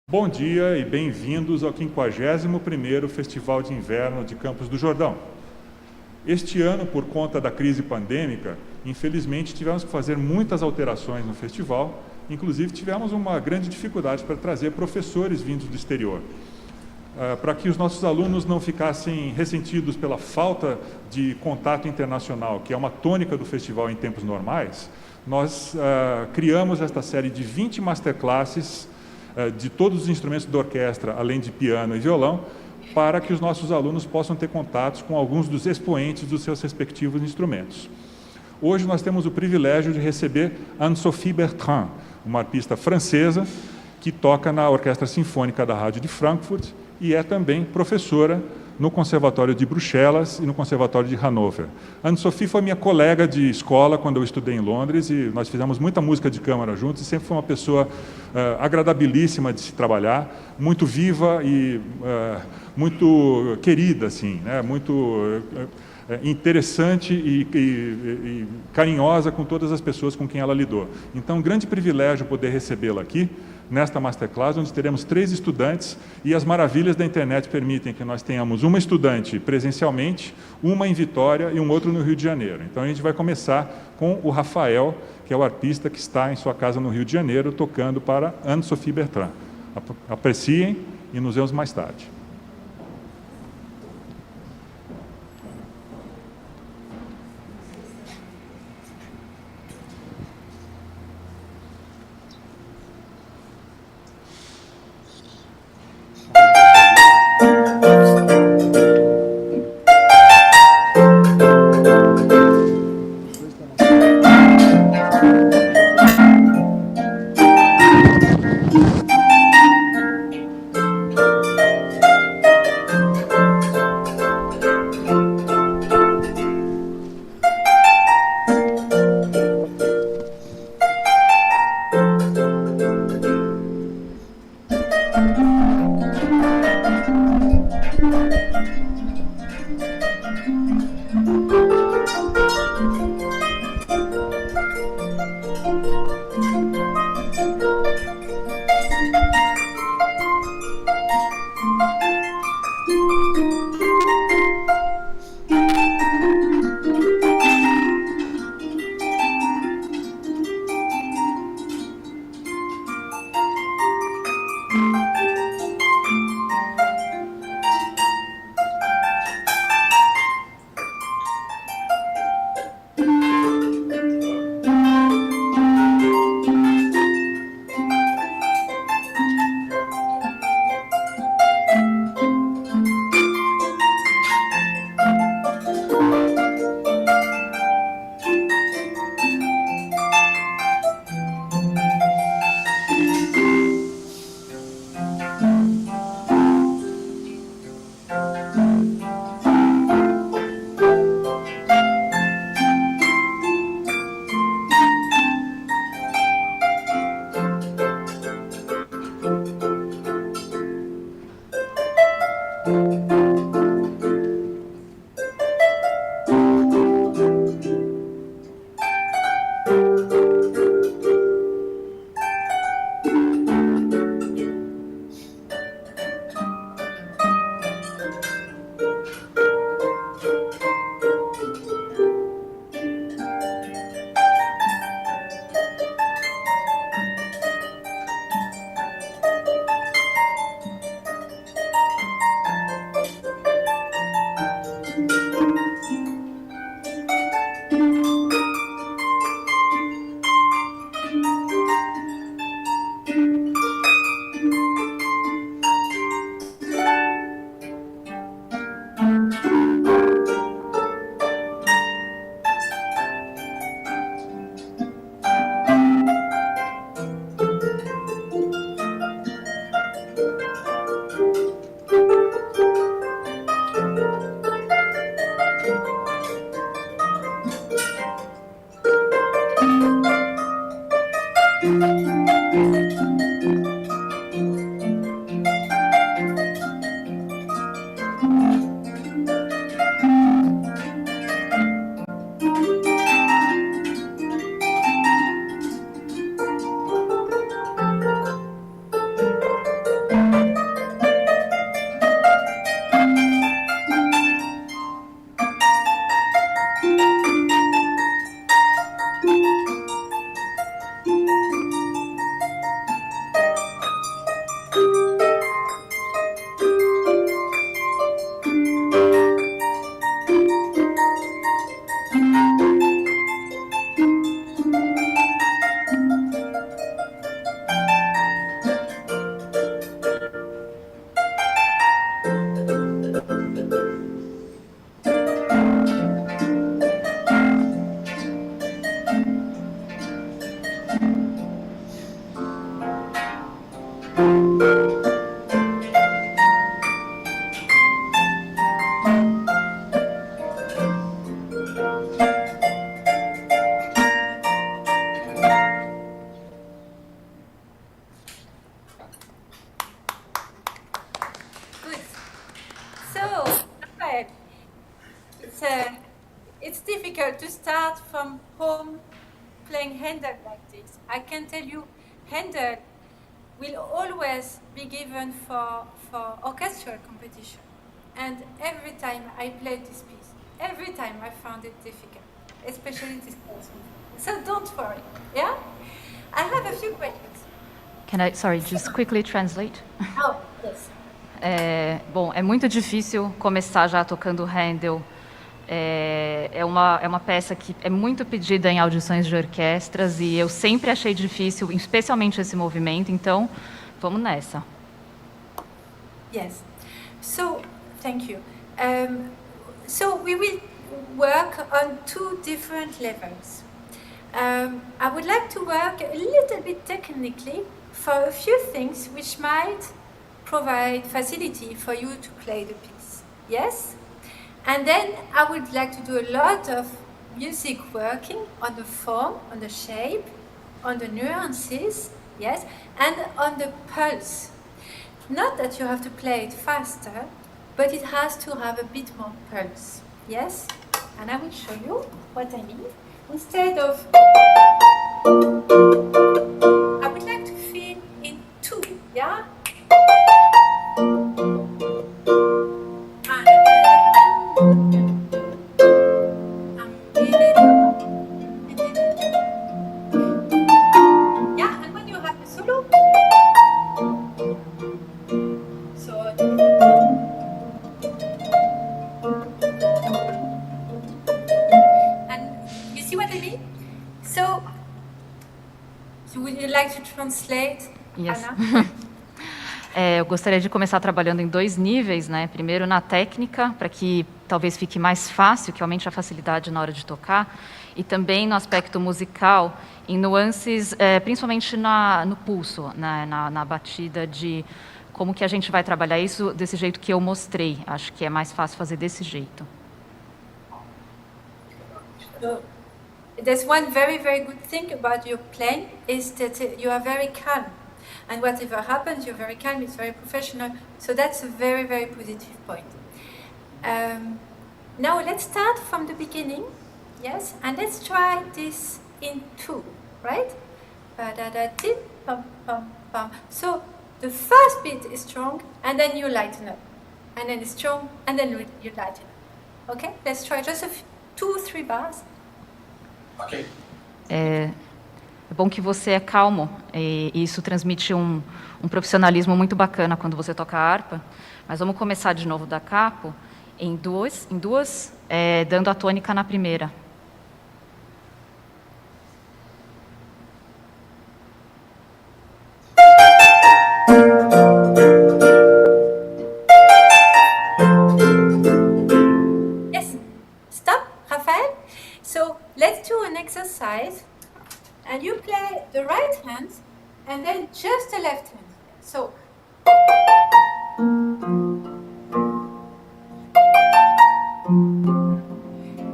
Bom dia e bem-vindos ao 51º Festival de Inverno de Campos do Jordão. Este ano, por conta da crise pandêmica, infelizmente tivemos que fazer muitas alterações no festival, inclusive tivemos uma grande dificuldade para trazer professores vindos do exterior. Para que os nossos alunos não ficassem ressentidos pela falta de contato internacional, que é uma tônica do festival em tempos normais, nós criamos esta série de 20 masterclasses de todos os instrumentos da orquestra, além de piano e violão, para que os nossos alunos possam ter contatos com alguns dos expoentes dos seus respectivos instrumentos. Hoje nós temos o privilégio de receber Anne-Sophie Bertrand, uma harpista francesa que toca na Orquestra Sinfônica da Rádio de Frankfurt e é também professora no Conservatório de Bruxelas e no Conservatório de Hanôver. Anne-Sophie foi minha colega de escola quando eu estudei em Londres e nós fizemos muita música de câmara juntos e sempre foi uma pessoa agradabilíssima de se trabalhar, muito viva e muito querida, assim, né? Muito interessante e carinhosa com todas as pessoas com quem ela lidou. Então, um grande privilégio poder recebê-la aqui, nesta Masterclass, onde teremos 3 estudantes e as maravilhas da internet permitem que nós tenhamos uma estudante presencialmente, uma em Vitória e um outro no Rio de Janeiro. Então, a gente vai começar com o Rafael, que é o harpista que está em sua casa no Rio de Janeiro, tocando para Anne-Sophie Bertrand. Apreciem e nos vemos mais tarde. it's difficult to start from home playing Handel like this. I can tell you, Handel will always be given for orchestral competition. And every time I played this piece, every time I found it difficult, especially this first one. So don't worry, yeah? I have a few questions. Can I, sorry, just quickly translate? Oh, yes. Bom, é muito difícil começar já tocando Handel. É uma peça que é muito pedida em audições de orquestras e eu sempre achei difícil, especialmente esse movimento, então vamos nessa. Yes. So, thank you. So we will work on two different levels. I would like to work a little bit technically for a few things which might provide facility for you to play the piece. Yes? And then I would like to do a lot of music working on the form, on the shape, on the nuances, yes, and on the pulse. Not that you have to play it faster, but it has to have a bit more pulse, yes? And I will show you what I mean. Instead of, I would like to feel in two, yeah? Yeah, and when you have the solo, so and you see what I mean? So would you like to translate? Yes. Anna? Eu gostaria de começar trabalhando em dois níveis, né? Primeiro na técnica, para que talvez fique mais fácil, que aumente a facilidade na hora de tocar, e também no aspecto musical, em nuances, principalmente no pulso, na batida de como que a gente vai trabalhar isso desse jeito que eu mostrei. Acho que é mais fácil fazer desse jeito. So, there's one very, very good thing about your playing is that you are very calm. And whatever happens, you're very calm, it's very professional. So that's a very, very positive point. Now let's start from the beginning, yes? And let's try this in two, right? Ba-da-da-dip, pum, pum, pum. So the first beat is strong, and then you lighten up. And then it's strong, and then you lighten up. Okay? Let's try just 2-3 bars. Okay. É bom que você é calmo, e isso transmite um profissionalismo muito bacana quando você toca harpa. Mas vamos começar de novo da capo, em duas, dando a tônica na primeira. Yes. Stop, Raphael. So let's do an exercise. And you play the right hand and then just the left hand. So.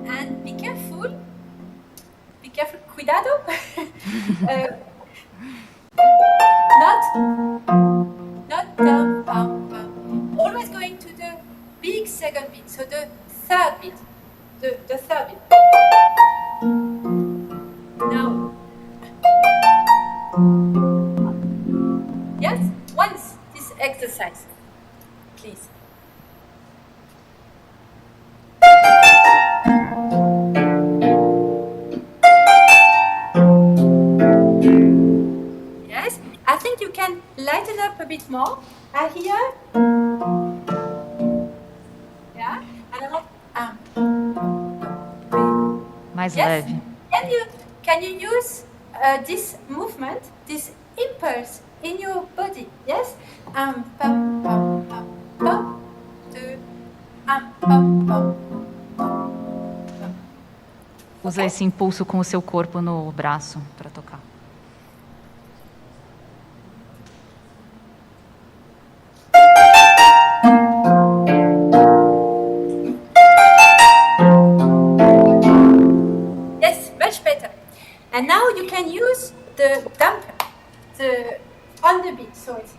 And be careful. Be careful. Cuidado. Not down, down. Always going to the big second beat. So the third beat. The third beat. Now. Yes, once this exercise, please. Yes, I think you can lighten up a bit more. I hear. Yeah, and Mais yes. leve. Can you use this movement, this impulse in your body? Yes. Pum, pum, pum, pum, pum, pum. Usa esse impulso com o seu corpo no braço para tocar. Yes, much better. And now you can use the damper, on the beat. So it's.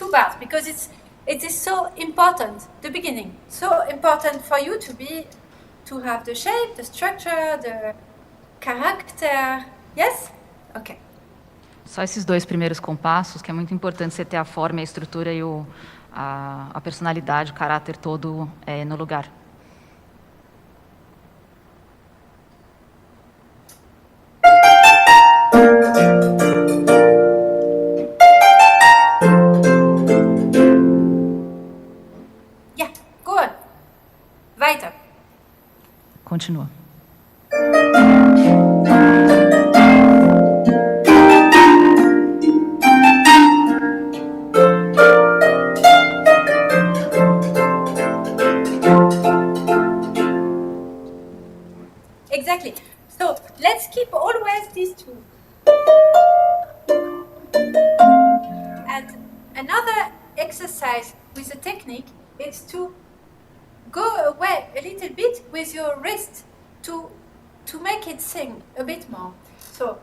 two parts, because it is so important, the beginning, so important for you to have the shape, the structure, the character. Yes? Okay. Só esses dois primeiros compassos, que é muito importante você ter a forma, a estrutura e a personalidade, o caráter todo no lugar. Yeah, go on. Weiter. Continua. Exactly. So let's keep always these two. And another exercise with the technique is to go away a little bit with your wrist to make it sing a bit more. So,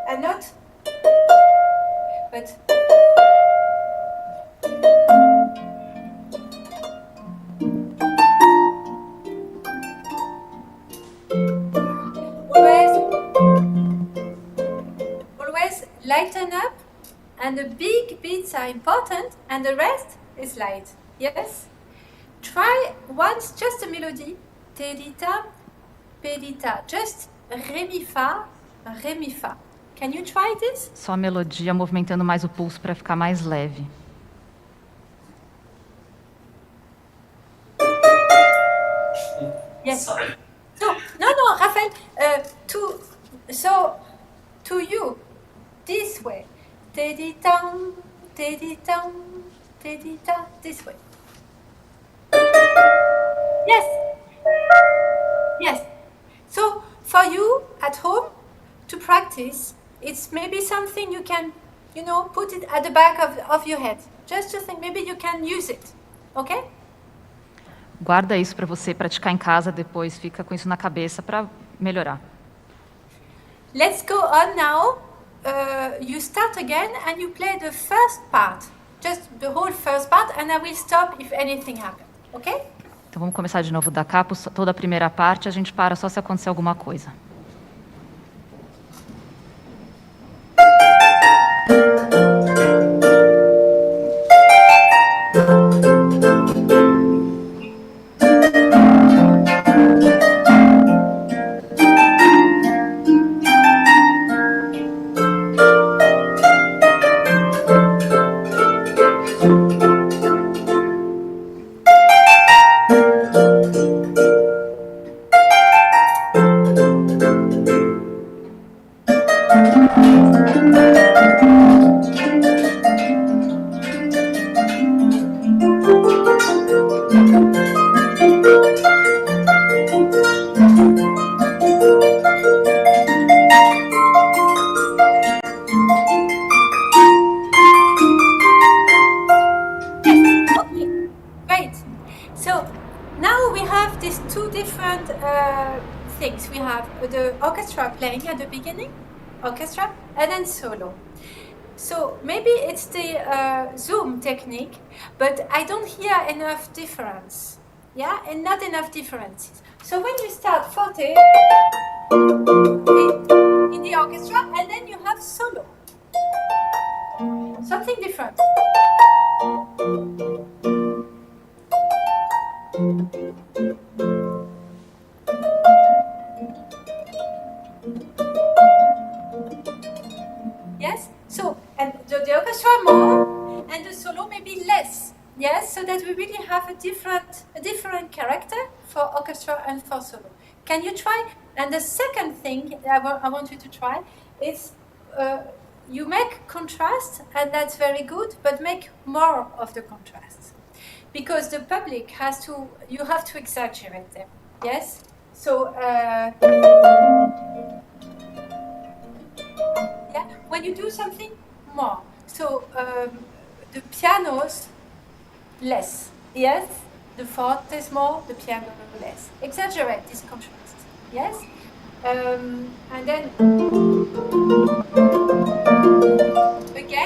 and not, but. Always lighten up, and the big beats are important, and the rest is light. Yes? Try once just a melody. Te-di-ta, pe-di-ta. Just re mi fa, re mi fa. Can you try this? Só a melodia movimentando mais o pulso para ficar mais leve. Yes. Sorry. No, Raphael. To you, this way. Te-di-tam, te-di-tam, te-di-ta. This way. Yes. Yes. So for you at home to practice, it's maybe something you can, put it at the back of your head. Just to think, maybe you can use it. Okay? Guarda isso para você praticar em casa depois, fica com isso na cabeça para melhorar. Let's go on now. You start again and you play the first part. Just the whole first part, and I will stop if anything happens. Okay? Então vamos começar de novo da Campos, toda a primeira parte, a gente para só se acontecer alguma coisa. things. We have the orchestra playing at the beginning, orchestra, and then solo. So maybe it's the zoom technique, but I don't hear enough difference. Yeah, and not enough differences. So when you start forte in the orchestra, and then you have solo, something different. Yes, so and the orchestra more, and the solo maybe less. Yes, so that we really have a different character for orchestra and for solo. Can you try? And the second thing I want you to try is you make contrast, and that's very good, but make more of the contrast, because the public you have to exaggerate them. Yes, so yeah, when you do something more, so the pianos less, yes, the forte is more, the piano less. Exaggerate this contrast, yes, and then again.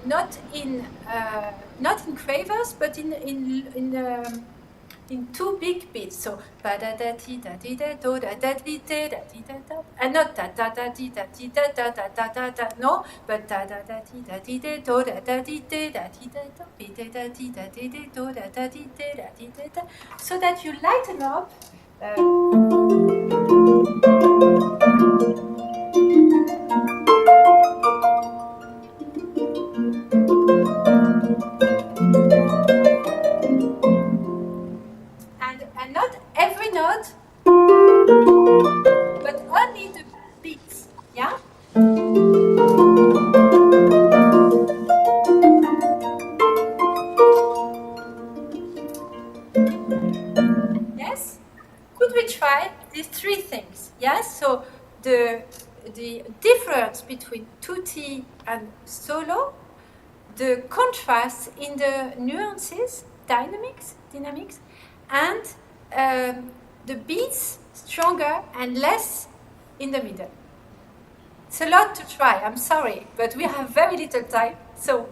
not in quavers, but in two big beats. So ba da da ti da di da do da da di da di da da, and not da da da di da di da da da da da da. No, but da da da ti da di da do da da di da di da da bi da da di da di da do da da di da di da da. So that you lighten up. And not every note, but only the beats, yeah? Yes? Could we try these three things? Yes? So the difference between tutti and solo, the contrast in the nuances, dynamics, and the beats stronger and less in the middle. It's a lot to try, I'm sorry, but we have very little time, so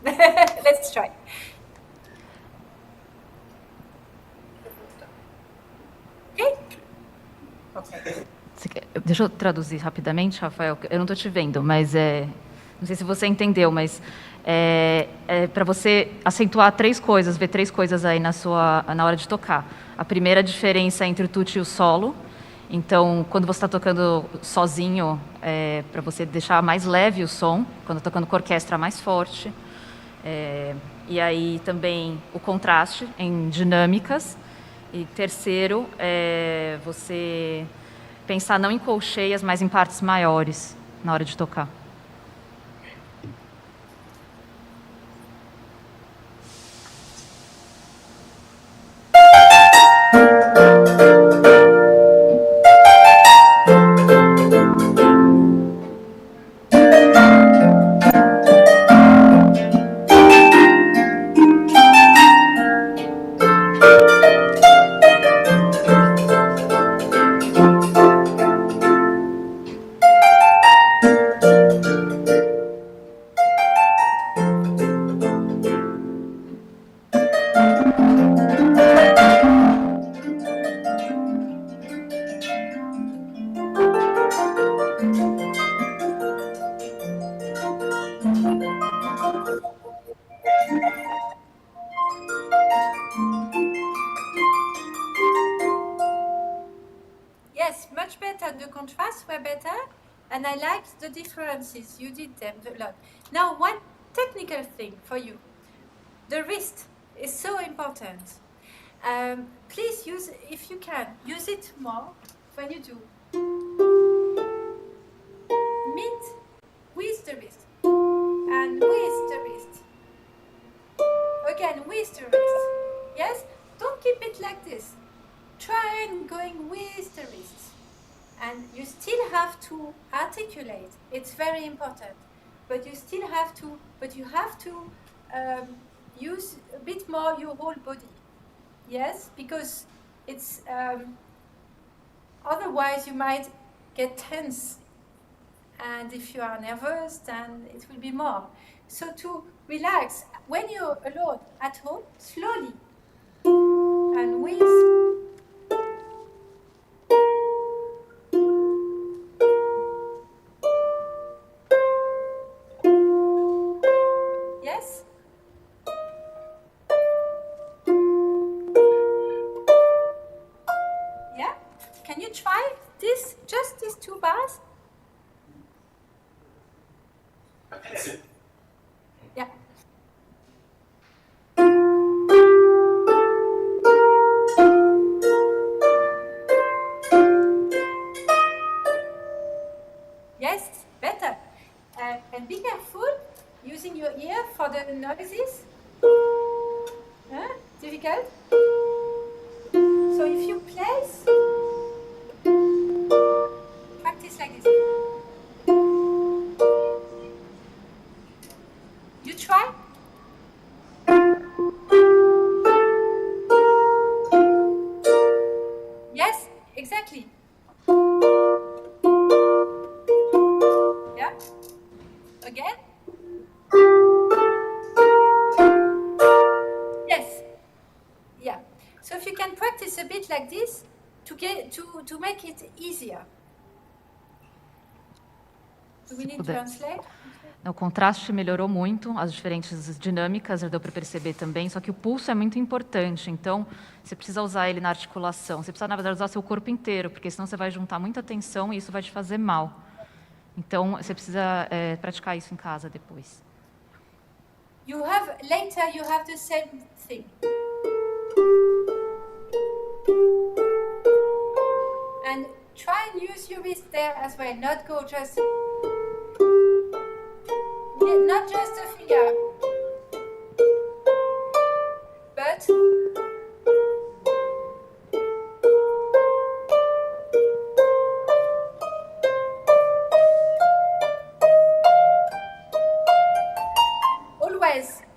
let's try. Okay? Okay. Deixa eu traduzir rapidamente, Rafael. Eu não estou te vendo, mas não sei se você entendeu, mas para você acentuar três coisas, ver três coisas aí na hora de tocar. A primeira diferença entre o tutti e o solo. Então, quando você está tocando sozinho, para você deixar mais leve o som. Quando está tocando com orquestra, mais forte. E aí também o contraste em dinâmicas. E terceiro, você pensar não em colcheias, mas em partes maiores na hora de tocar. You did them a lot. Now, one technical thing for you. The wrist is so important. Please use, if you can, use it more when you do. Meet with the wrist. And with the wrist. Again, with the wrist. Yes? Don't keep it like this. Try and going with the wrist. And you still have to articulate. It's very important. But you still have to, use a bit more your whole body. Yes, because it's, otherwise you might get tense. And if you are nervous, then it will be more. So to relax, when you're alone at home, slowly. And with. again. Yes. Yeah. So if you can practice a bit like this to make it easier. Do we need to translate? O contraste melhorou muito, as diferentes dinâmicas, já deu para perceber também, só que o pulso é muito importante, então você precisa usar ele na articulação, você precisa, na verdade, usar seu corpo inteiro, porque senão você vai juntar muita tensão e isso vai te fazer mal. Então, você precisa praticar isso em casa depois. Later you have the same thing. And try and use your wrist there as well, not just a finger, but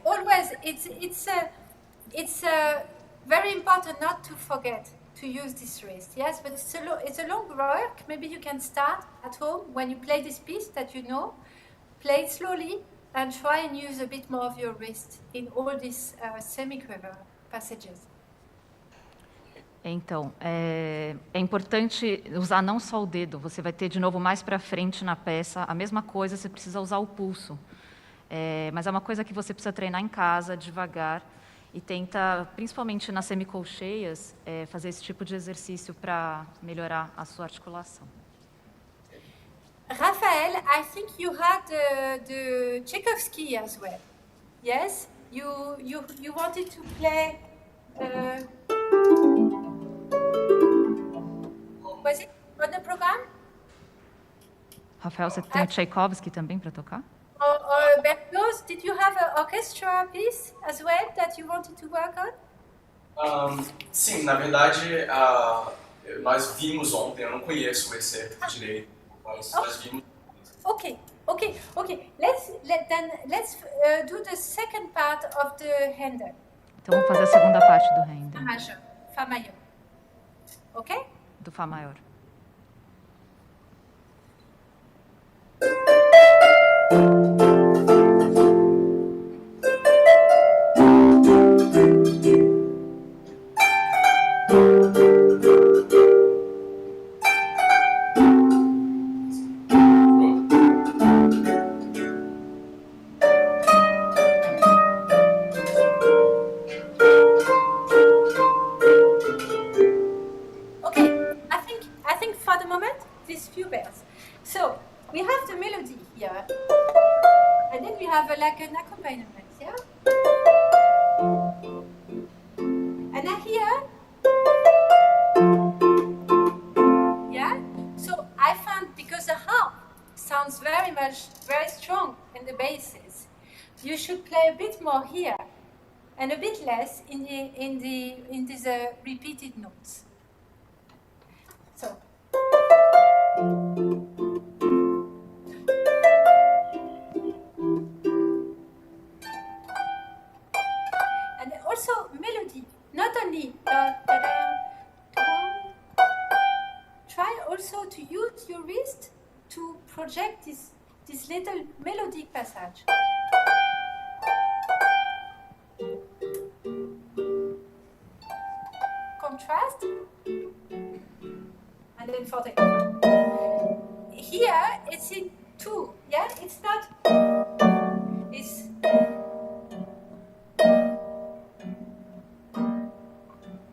always it's very important not to forget to use this wrist. Yes, but it's a long work. Maybe you can start at home when you play this piece that you know. Play it slowly and try and use a bit more of your wrist in all these semiquaver passages. Então, é importante usar não só o dedo, você vai ter de novo mais para frente na peça, a mesma coisa, você precisa usar o pulso. Mas é uma coisa que você precisa treinar em casa, devagar, e tenta, principalmente nas semicolcheias, fazer esse tipo de exercício para melhorar a sua articulação. Raphael, I think you had the Tchaikovsky as well. Yes, you wanted to play. Was it on the program? Rafael, você tem o Tchaikovsky também para tocar? Or Berlioz, did you have an orchestra piece as well that you wanted to work on? Sim, na verdade, nós vimos ontem, eu não conheço esse excerto direito, mas nós vimos. Okay. Let's do the second part of the Handel. Então vamos fazer a segunda parte do Handel. Fá maior. Ok? Do Fá maior. Here and a bit less in these repeated notes. So and also melody, not only try also to use your wrist to project this little melodic passage. Contrast and then forte. Here it's in 2, yeah? It's not, it's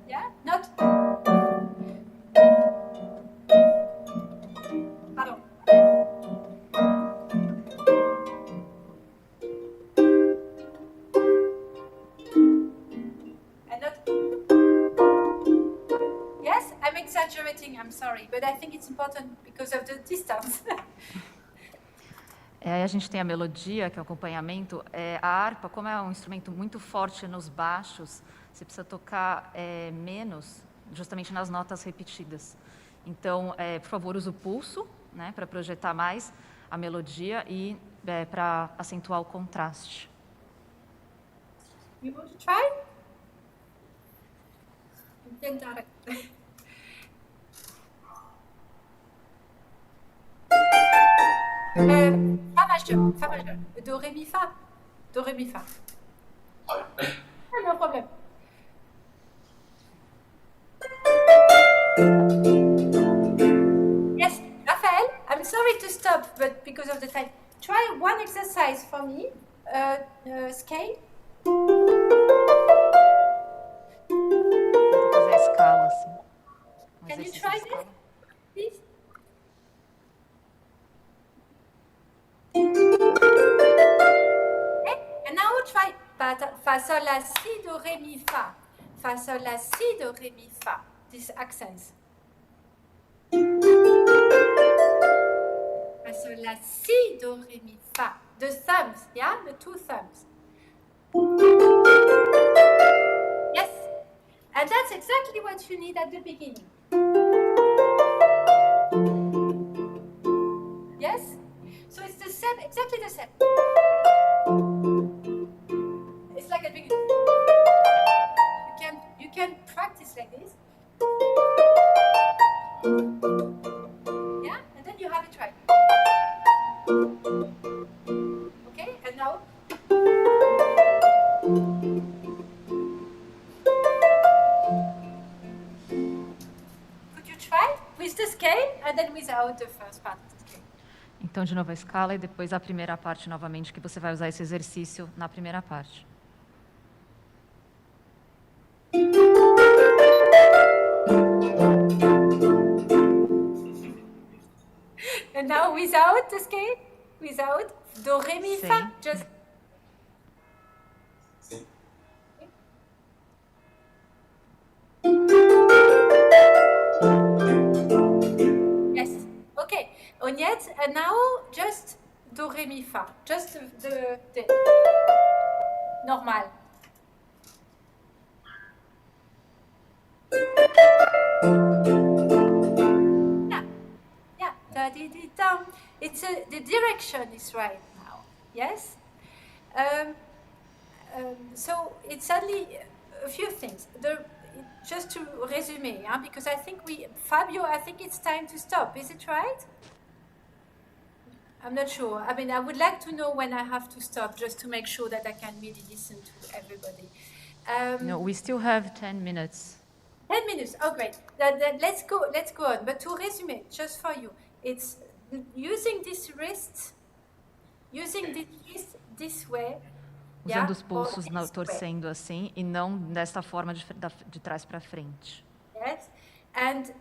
yeah, not pardon. I'm sorry, but I think it's important because of the distance. A gente tem a melodia, que é o acompanhamento. A harpa, como é um instrumento muito forte nos baixos, você precisa tocar menos, justamente nas notas repetidas. Então, por favor, use o pulso, né, para projetar mais a melodia e para acentuar o contraste. You want to try? Tentar. Fá majeur, fa majeur. Do, ré, mi, fa. Do, ré, mi, fa. Ah, No problem. Yes, Raphaël, I'm sorry to stop, but because of the time, try one exercise for me. Scale. Vou fazer a escala, assim. Can you Exercício try de escala. this, please? Okay, and now try fa, sol, la, si, do, ré, mi, fa. Fa, sol, la, si, do, ré, mi, fa. These accents. Fa, sol, la, si, do, ré, mi, fa. The thumbs, yeah? The two thumbs. Yes. And that's exactly what you need at the beginning. Yes? So it's the same, exactly the same. It's like at the beginning. You can practice like this. Yeah? And then you have it right. Okay? And now? Could you try with the scale and then without the first part of the scale? Então, de novo a escala e depois a primeira parte novamente, que você vai usar esse exercício na primeira parte. And now without the scale, without do, ré, mi, fa, Sim. just sim. yes. Okay. Onyet, and now just do, ré, mi, fa, just the normal. Yeah. Da, di, di, dum. It's the direction is right now. Yes. So it's only a few things. Just to resume, because I think Fabio, I think it's time to stop. Is it right? I'm not sure. I mean, I would like to know when I have to stop, just to make sure that I can really listen to everybody. No, we still have 10 minutes. 10 minutes. Oh, great. Let's go on. But to resume, just for you, it's using this wrist, this way. Usando os pulsos, torcendo assim, e não desta forma de trás para frente. Yes. And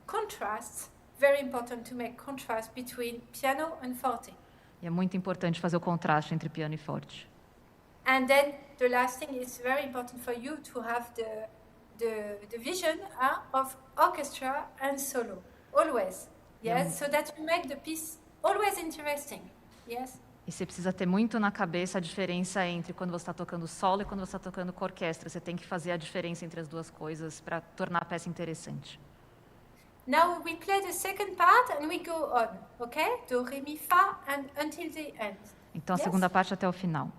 contrast, very important to make contrast between piano and forte. E é muito importante fazer o contraste entre piano e forte. And then the last thing is very important for you to have the vision of orchestra and solo, always. Yes, so that you make the piece always interesting. Yes. E você precisa ter muito na cabeça a diferença entre quando você está tocando solo e quando você está tocando com orquestra. Você tem que fazer a diferença entre as duas coisas para tornar a peça interessante. Now we play the second part and we go on, okay? Do, ré, mi, fa and until the end. Então a segunda parte até o final.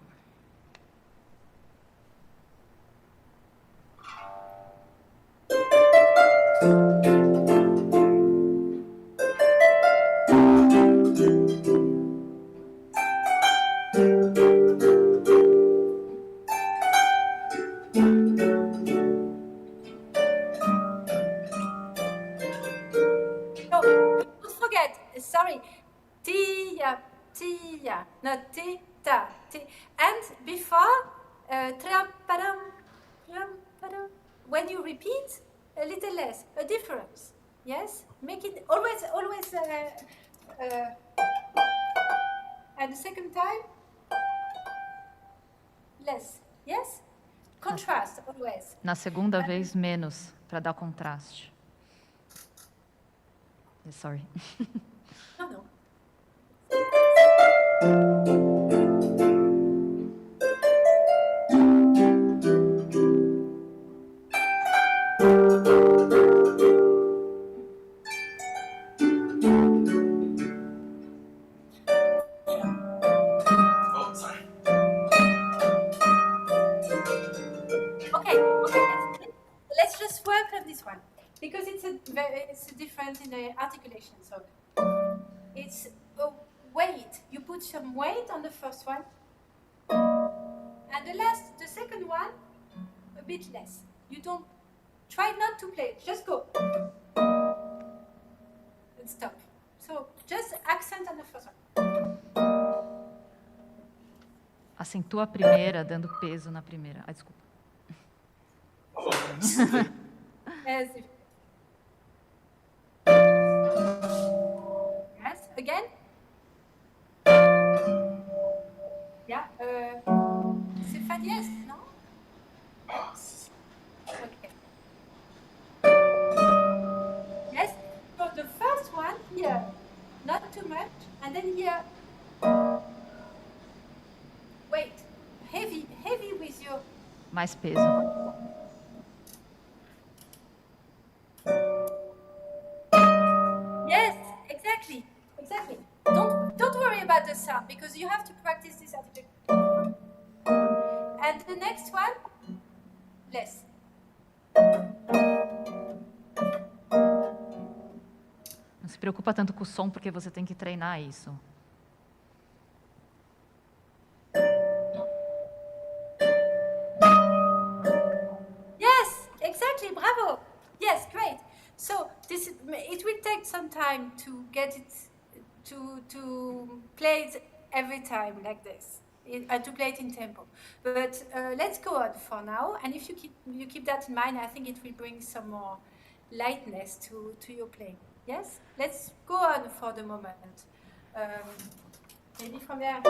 Sorry, tia, not ti, ta, ti. And before, when you repeat, a little less, a difference. Yes, make it always. And the second time, less. Yes, contrast always. Na segunda vez, menos, para dar contraste. Sorry. No. Oh, sorry. Okay. Let's just work on this one because it's different in the articulation. So it's weight. You put some weight on the first one, and the second one, a bit less. You don't try not to play. Just go and stop. So just accent on the first one. Acentua a primeira, dando peso na primeira. Ah, desculpa. Yes. Yes. Again. Yeah. C'est fa dièse, non? Okay. Yes. So the first one here, not too much, and then here. Wait. Heavy with your. Mais peso. Yes, exactly. Don't worry about the sound because you have to practice this attitude. And the next one, less. Não se preocupa tanto com o som porque você tem que treinar isso. Yes, exactly. Bravo. Yes, great. So it will take some time to get it to play it every time like this, and to play it in tempo. But let's go on for now. And if you keep that in mind, I think it will bring some more lightness to your playing. Yes, let's go on for the moment. Maybe from there.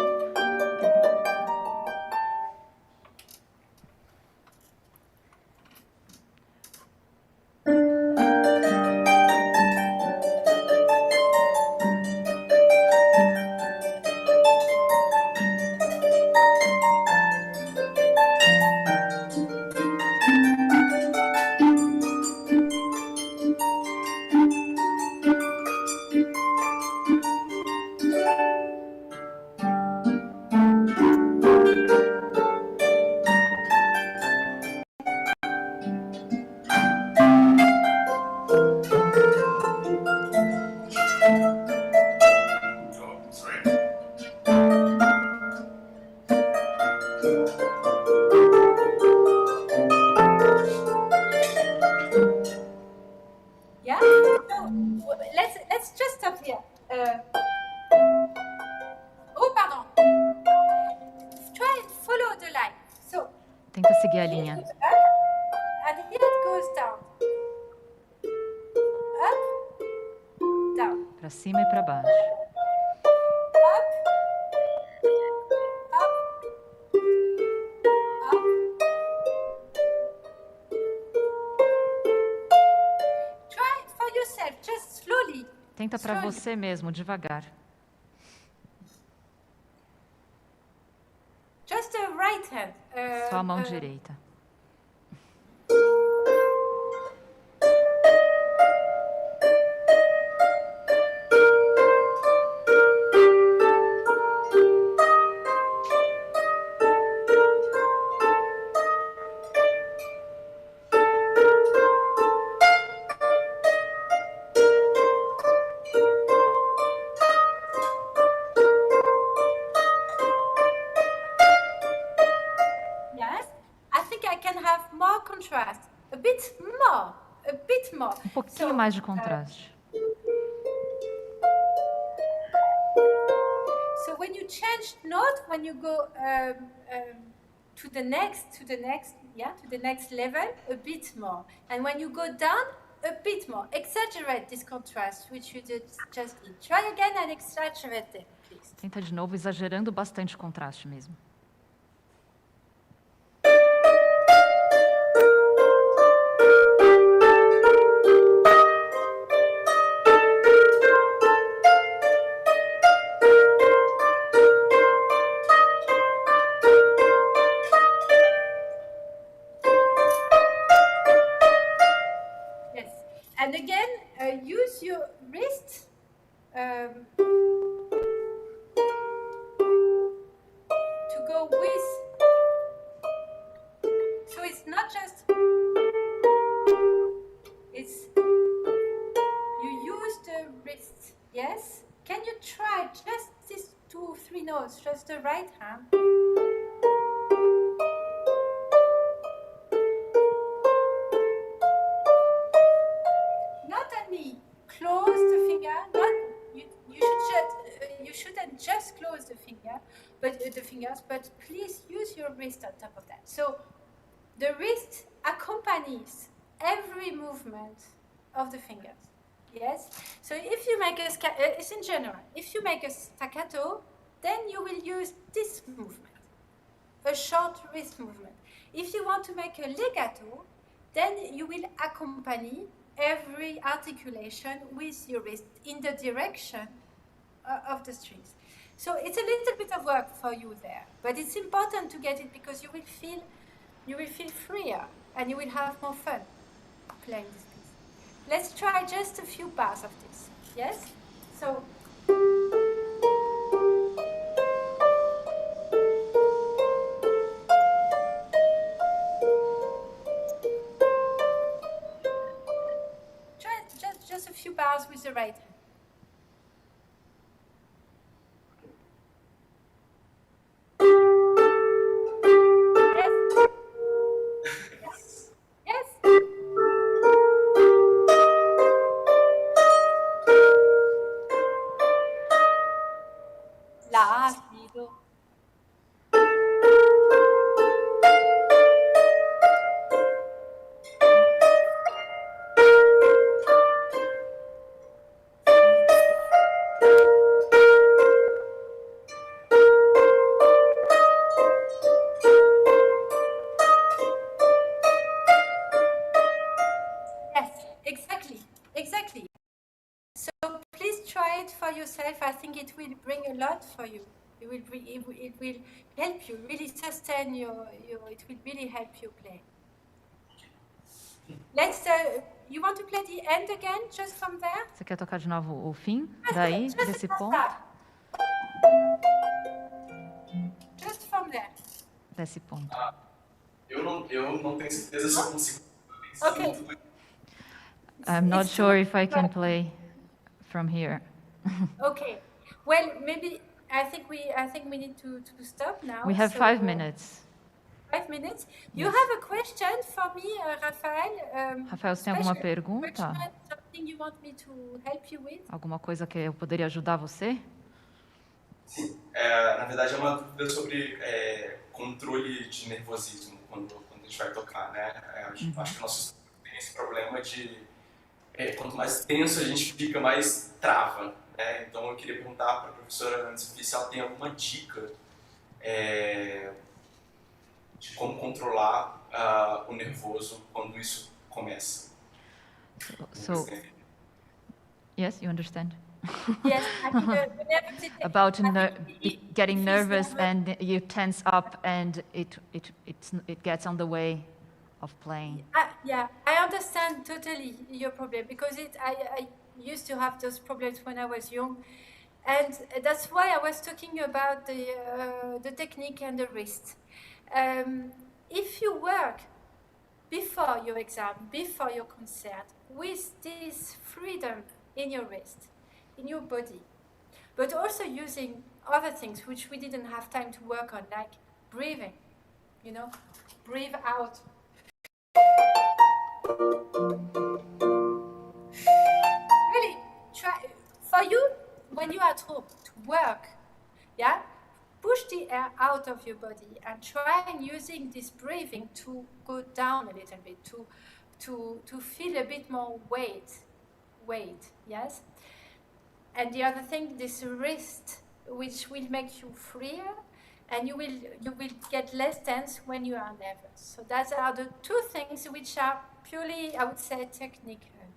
Tenta seguir a linha. And here it goes down. Up, down. Para cima e para baixo. Up, up, up. Try it for yourself, just slowly. Tenta para você mesmo, devagar. Just the right hand. Só a mão direita. Um pouquinho mais de contraste. So when you change note, when you go to the next level, a bit more, and when you go down, a bit more. Exaggerate this contrast, which you just did. Try again and exaggerate it, please. Tenta de novo, exagerando bastante o contraste mesmo. And again, use your wrist to go with. So it's not just. It's you use the wrist. Yes. Can you try just this notes, just the right hand. Not only close the finger, not you shouldn't just close the finger, but the fingers, but please use your wrist on top of that. So the wrist accompanies every movement of the fingers. Yes. So if you make it's in general. If you make a staccato, then you will use this movement, a short wrist movement. If you want to make a legato, then you will accompany every articulation with your wrist in the direction of the strings. So it's a little bit of work for you there, but it's important to get it because you will feel freer and you will have more fun playing this piece. Let's try just a few bars of this. Yes? So try just a few bars with the right hand. I think it will bring a lot for you. It will help you really sustain your. It will really help you play. Let's. You want to play the end again, just from there? Você quer tocar de novo o fim daí desse ponto? Just from there. Desse ponto. Eu não tenho certeza se eu consigo. Okay. I'm not sure if I can play from here. Okay. Well, maybe I think we need to stop now. We have 5 minutes. 5 minutes. You Yes. have a question for me, Rafael? Rafael, você tem alguma pergunta? Something you want me to help you with? Alguma coisa que eu poderia ajudar você? Sim. Na verdade, é uma dúvida sobre controle de nervosismo quando a gente vai tocar, né? Acho que o nosso estudo tem esse problema de quanto mais tenso a gente fica, mais trava. Então eu queria perguntar para a professora Anne-Sophie se ela tem alguma dica de como controlar o nervoso quando isso começa. So, yes, you understand? Yes, I think the nervosity. About getting nervous and you tense up and it gets on the way of playing. Yeah, I understand totally your problem because I used to have those problems when I was young, and that's why I was talking about the technique and the wrist. If you work before your exam, before your concert, with this freedom in your wrist, in your body, but also using other things which we didn't have time to work on, like breathing, breathe out. Really, try for you when you are at home to work, yeah? Push the air out of your body and try and using this breathing to go down a little bit, to feel a bit more weight, yes? And the other thing, this wrist, which will make you freer, and you will get less tense when you are nervous. So those are the two things which are purely, I would say, technical,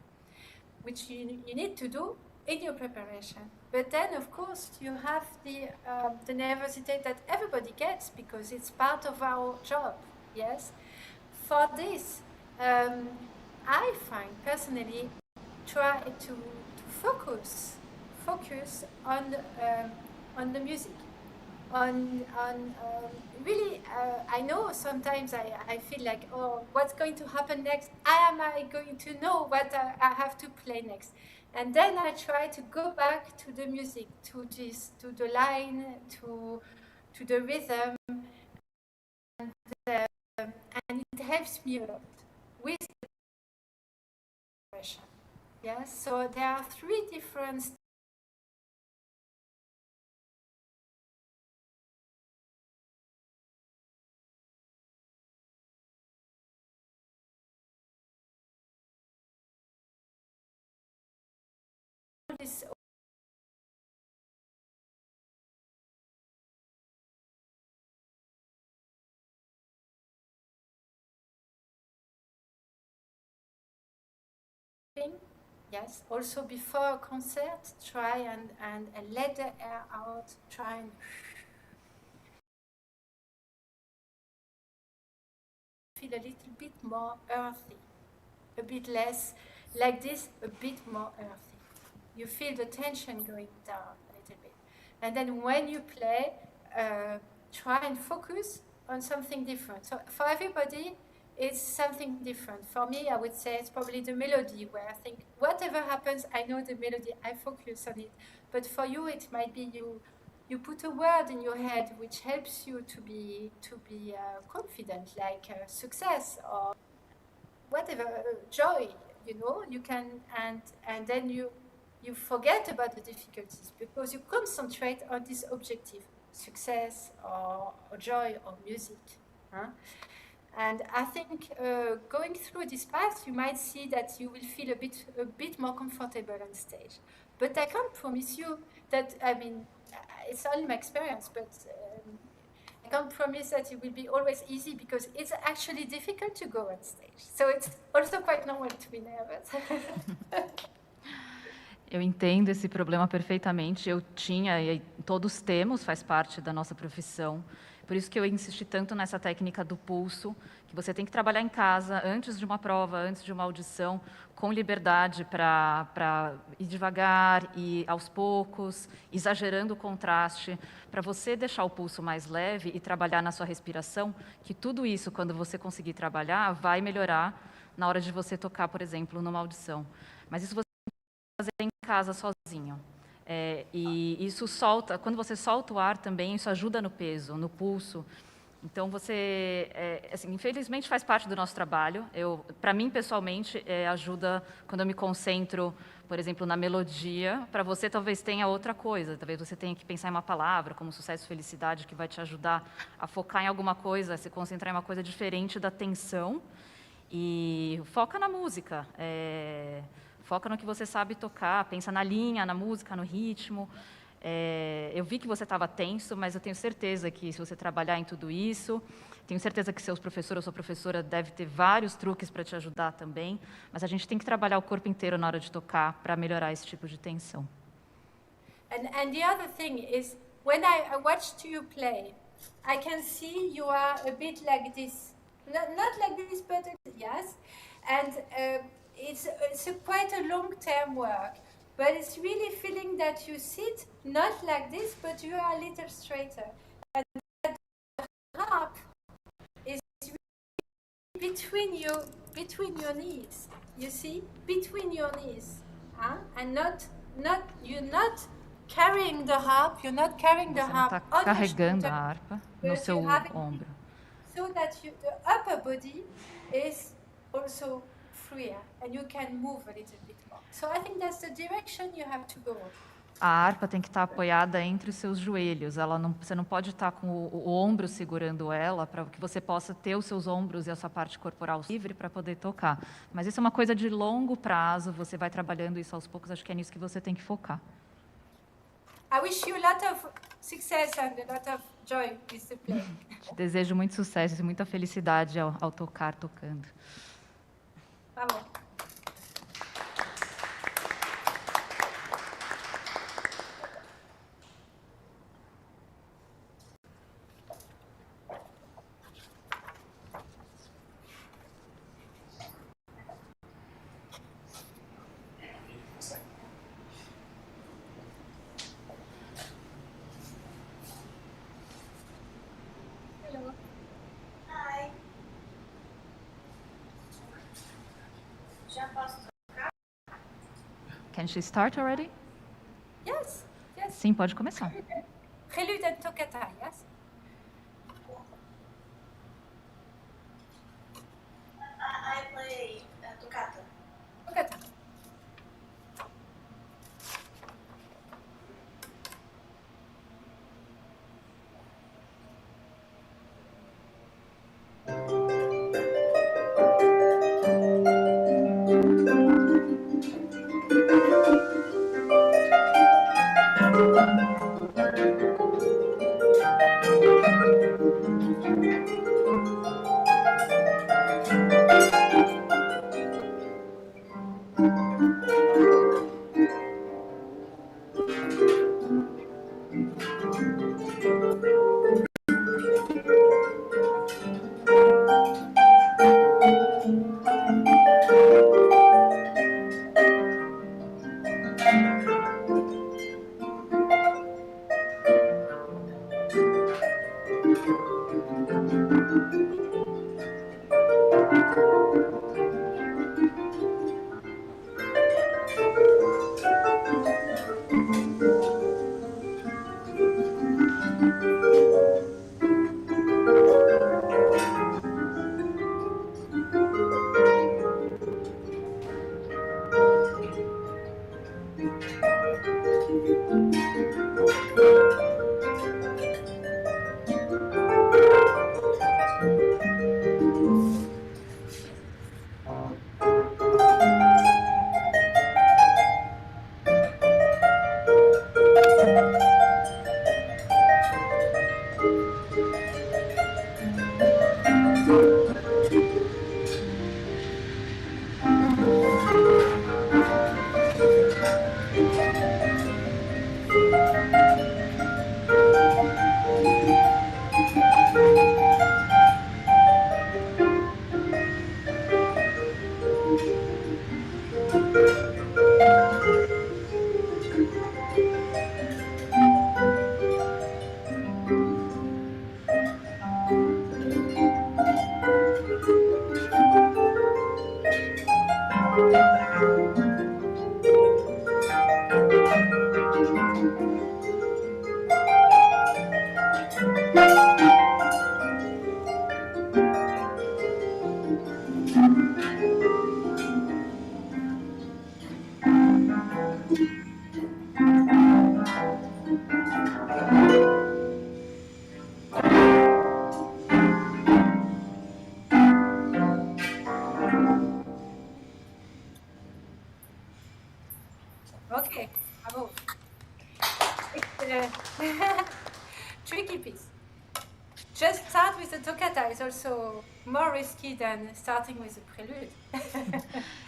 which you need to do in your preparation. But then, of course, you have the nervosity that everybody gets because it's part of our job, yes? For this, I find personally, try to focus on the music. really, I know sometimes I feel like, oh, what's going to happen next? How am I going to know what I have to play next? And then I try to go back to the music, to the line, to the rhythm, and it helps me a lot with the expression. Yes, so there are 3 different this thing. Yes, also before a concert, try and let the air out, try and feel a little bit more earthy, a bit less like this, a bit more earthy. You feel the tension going down a little bit. And then when you play, try and focus on something different. So for everybody, it's something different. For me, I would say it's probably the melody, where I think whatever happens, I know the melody, I focus on it. But for you, it might be you put a word in your head which helps you to be confident, like success or whatever, joy. You know, you can, and then you forget about the difficulties because you concentrate on this objective, success or joy or music. Huh? And I think going through this path, you might see that you will feel a bit more comfortable on stage. But I can't promise you that, I mean, it's only my experience, but I can't promise that it will be always easy because it's actually difficult to go on stage. So it's also quite normal to be nervous. Eu entendo esse problema perfeitamente. Eu tinha, e todos temos, faz parte da nossa profissão. Por isso que eu insisti tanto nessa técnica do pulso, que você tem que trabalhar em casa, antes de uma prova, antes de uma audição, com liberdade para ir devagar e aos poucos, exagerando o contraste, para você deixar o pulso mais leve e trabalhar na sua respiração, que tudo isso, quando você conseguir trabalhar, vai melhorar na hora de você tocar, por exemplo, numa audição. Mas isso você fazer em casa sozinho. E isso solta, quando você solta o ar também, isso ajuda no peso, no pulso. Então você, assim, infelizmente faz parte do nosso trabalho. Para mim pessoalmente, ajuda quando eu me concentro, por exemplo, na melodia. Para você talvez tenha outra coisa, talvez você tenha que pensar em uma palavra, como sucesso, felicidade, que vai te ajudar a focar em alguma coisa, a se concentrar em uma coisa diferente da tensão. E foca na música. Foca no que você sabe tocar, pensa na linha, na música, no ritmo. Eu vi que você estava tenso, mas eu tenho certeza que se você trabalhar em tudo isso, tenho certeza que seus professores ou sua professora deve ter vários truques para te ajudar também, mas a gente tem que trabalhar o corpo inteiro na hora de tocar para melhorar esse tipo de tensão. And the other thing is, when I watched you play, I can see you are a bit like this. Not like this, but yes. And it's quite a long-term work, but it's really feeling that you sit not like this, but you are a little straighter. And the harp is really between your knees. You see, between your knees, and you're not carrying the harp. You're not carrying the harp. Você não está carregando a harpa no seu ombro. So that the upper body is also freer and you can move a little bit more. So I think that's the direction you have to go. A harpa tem que estar apoiada entre os seus joelhos. Você não pode estar com o ombro segurando ela para que você possa ter os seus ombros e a sua parte corporal livre para poder tocar. Mas isso é uma coisa de longo prazo. Você vai trabalhando isso aos poucos. Acho que é nisso que você tem que focar. I wish you a lot of success and a lot of joy with the play. Te desejo muito sucesso e muita felicidade ao tocar, tocando. Vamos. Can she start already? Yes, yes. Sim, pode começar. Prelude and toccata, yes? I play toccata. Toccata. Okay, bravo. It's a tricky piece. Just start with the toccata is also more risky than starting with the prelude.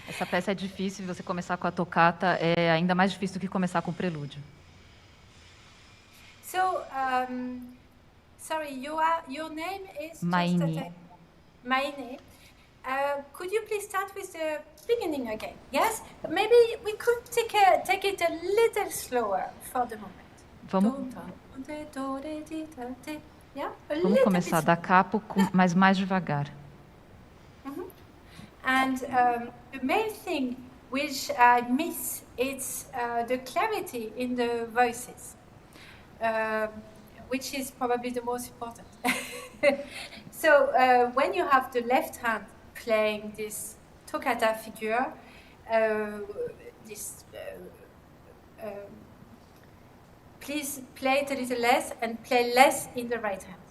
Essa peça é difícil, você começar com a tocata é ainda mais difícil do que começar com o prelúdio. So, sorry, your name is Maine. Maine. Could you please start with the beginning again? Yes? Maybe we could take it a little slower for the moment. Yeah? Vamos começar da capo, mas mais devagar. And the main thing which I miss is the clarity in the voices, which is probably the most important. So when you have the left hand playing this toccata figure, please play it a little less and play less in the right hand.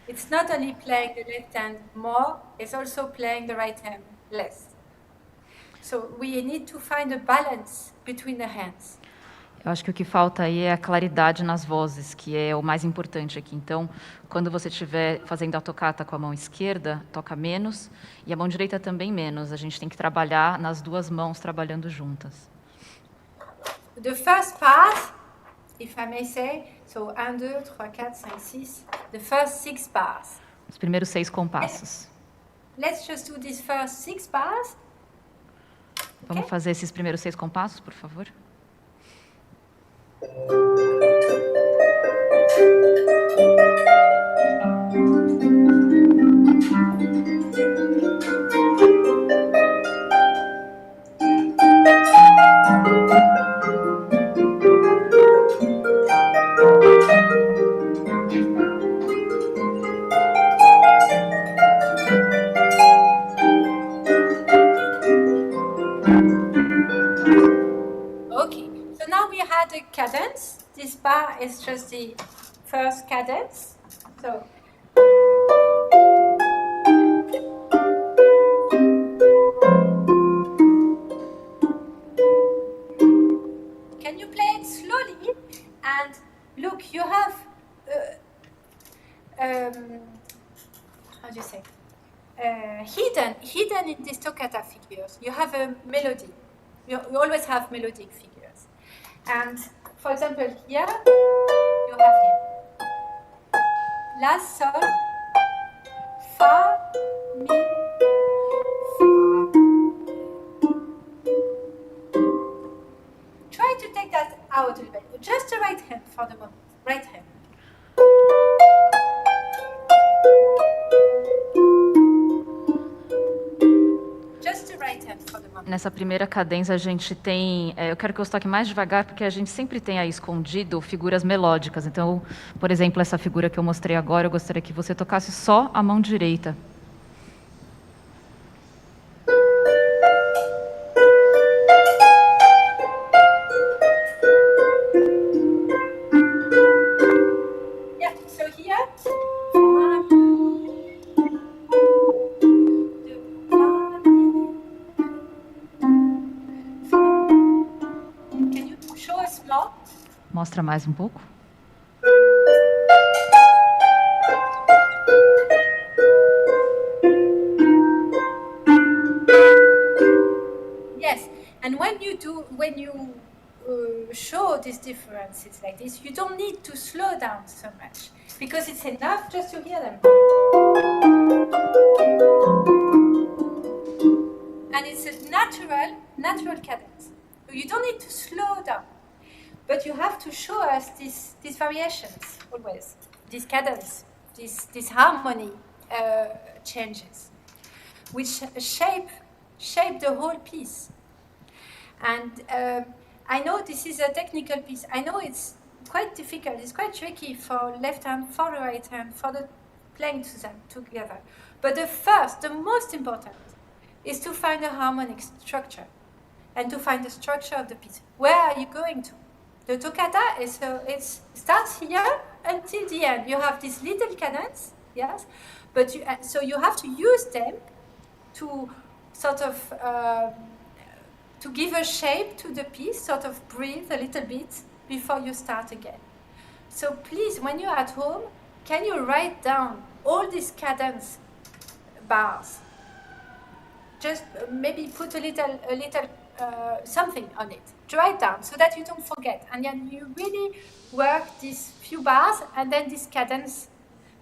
It's not only playing the left hand more, it's also playing the right hand less. So we need to find a balance between the hands. Eu acho que o que falta aí é a claridade nas vozes, que é o mais importante aqui. Então, quando você estiver fazendo a tocata com a mão esquerda, toca menos, e a mão direita também menos. A gente tem que trabalhar nas duas mãos, trabalhando juntas. The first part, if I may say, so 1, 2, 3, 4, 5, 6, the first 6 bars. Os primeiros 6 compassos. Let's just do these first 6 bars. Vamos fazer esses primeiros 6 compassos, por favor? Okay, so now we had a cadence. This bar is just the first cadence. So. Can you play it slowly? And look, you have, how do you say, hidden in these toccata figures. You have a melody. You always have melodic figures. And for example, here, you have here. La, sol, fa, mi, fa. Try to take that out a little bit. Just the right hand for the moment. Right hand. Just the right hand for the moment. Nessa primeira cadência a gente tem, eu quero que eu toque mais devagar porque a gente sempre tem aí escondido figuras melódicas. Então, por exemplo, essa figura que eu mostrei agora, eu gostaria que você tocasse só a mão direita. Yeah, so here. Can you show us more? Mostra mais um pouco. Yes, and when you show these differences like this, you don't need to slow down so much because it's enough just to hear them. And it's a natural cadence. You don't need to slow down, but you have to show us these variations always, this cadence, this harmony changes, which shape the whole piece. And I know this is a technical piece. I know it's quite difficult. It's quite tricky for left hand, for the right hand, for the playing to them together. But the most important, is to find a harmonic structure and to find the structure of the piece. Where are you going to? The toccata it starts here until the end. You have this little cadence, yes, but so you have to use them to sort of to give a shape to the piece, sort of breathe a little bit before you start again. So please, when you're at home, can you write down all these cadence bars? Just maybe put a little something on it. Write down so that you don't forget, and then you really work these few bars and then this cadence,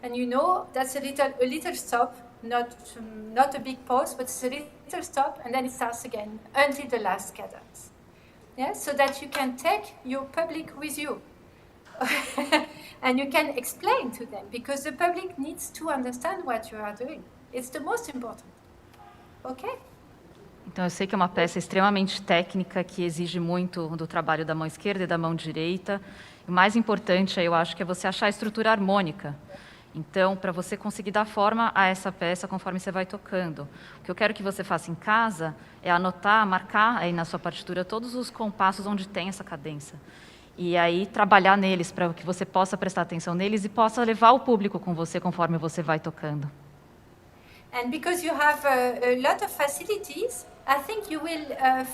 and you know that's a little stop, not a big pause, but it's a little stop, and then it starts again until the last cadence. Yeah, so that you can take your public with you, and you can explain to them because the public needs to understand what you are doing. It's the most important. Ok? Então, eu sei que é uma peça extremamente técnica, que exige muito do trabalho da mão esquerda e da mão direita. O mais importante, eu acho, que é você achar a estrutura harmônica. Então, para você conseguir dar forma a essa peça conforme você vai tocando. O que eu quero que você faça em casa é anotar, marcar aí na sua partitura todos os compassos onde tem essa cadência. E aí, trabalhar neles, para que você possa prestar atenção neles e possa levar o público com você conforme você vai tocando. And because you have a lot of facilities, I think you will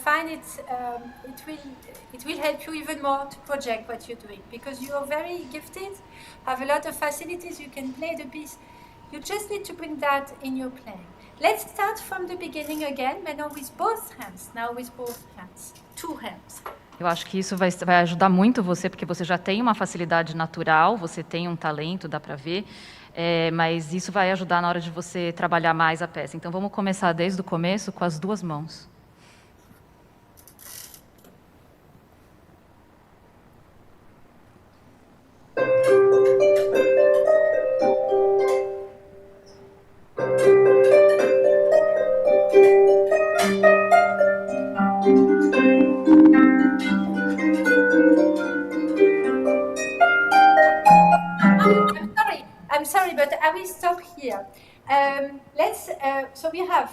find it will help you even more to project what you're doing because you are very gifted, have a lot of facilities, you can play the piece. You just need to bring that in your playing. Let's start from the beginning again, but now with both hands. Now with both hands, two hands. Eu acho que isso vai ajudar muito você, porque você já tem uma facilidade natural, você tem um talento, dá para ver. Mas isso vai ajudar na hora de você trabalhar mais a peça. Então, vamos começar desde o começo com as duas mãos. I'm sorry, but I will stop here. So we have.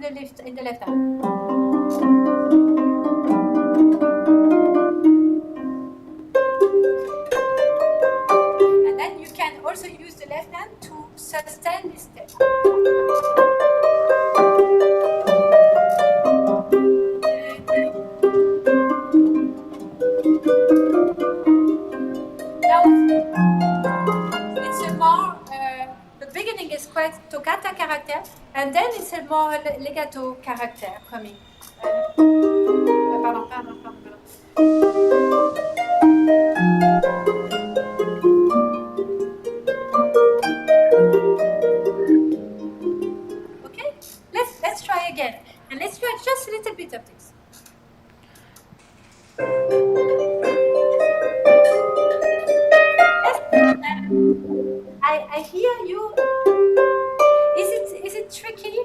in the left hand. And then you can also use the left hand to sustain this step. Now it's a more, the beginning is quite toccata character, and then it's a more legato character coming. Pardon. Okay, let's try again, and let's try just a little bit of this. I hear you. Is it tricky?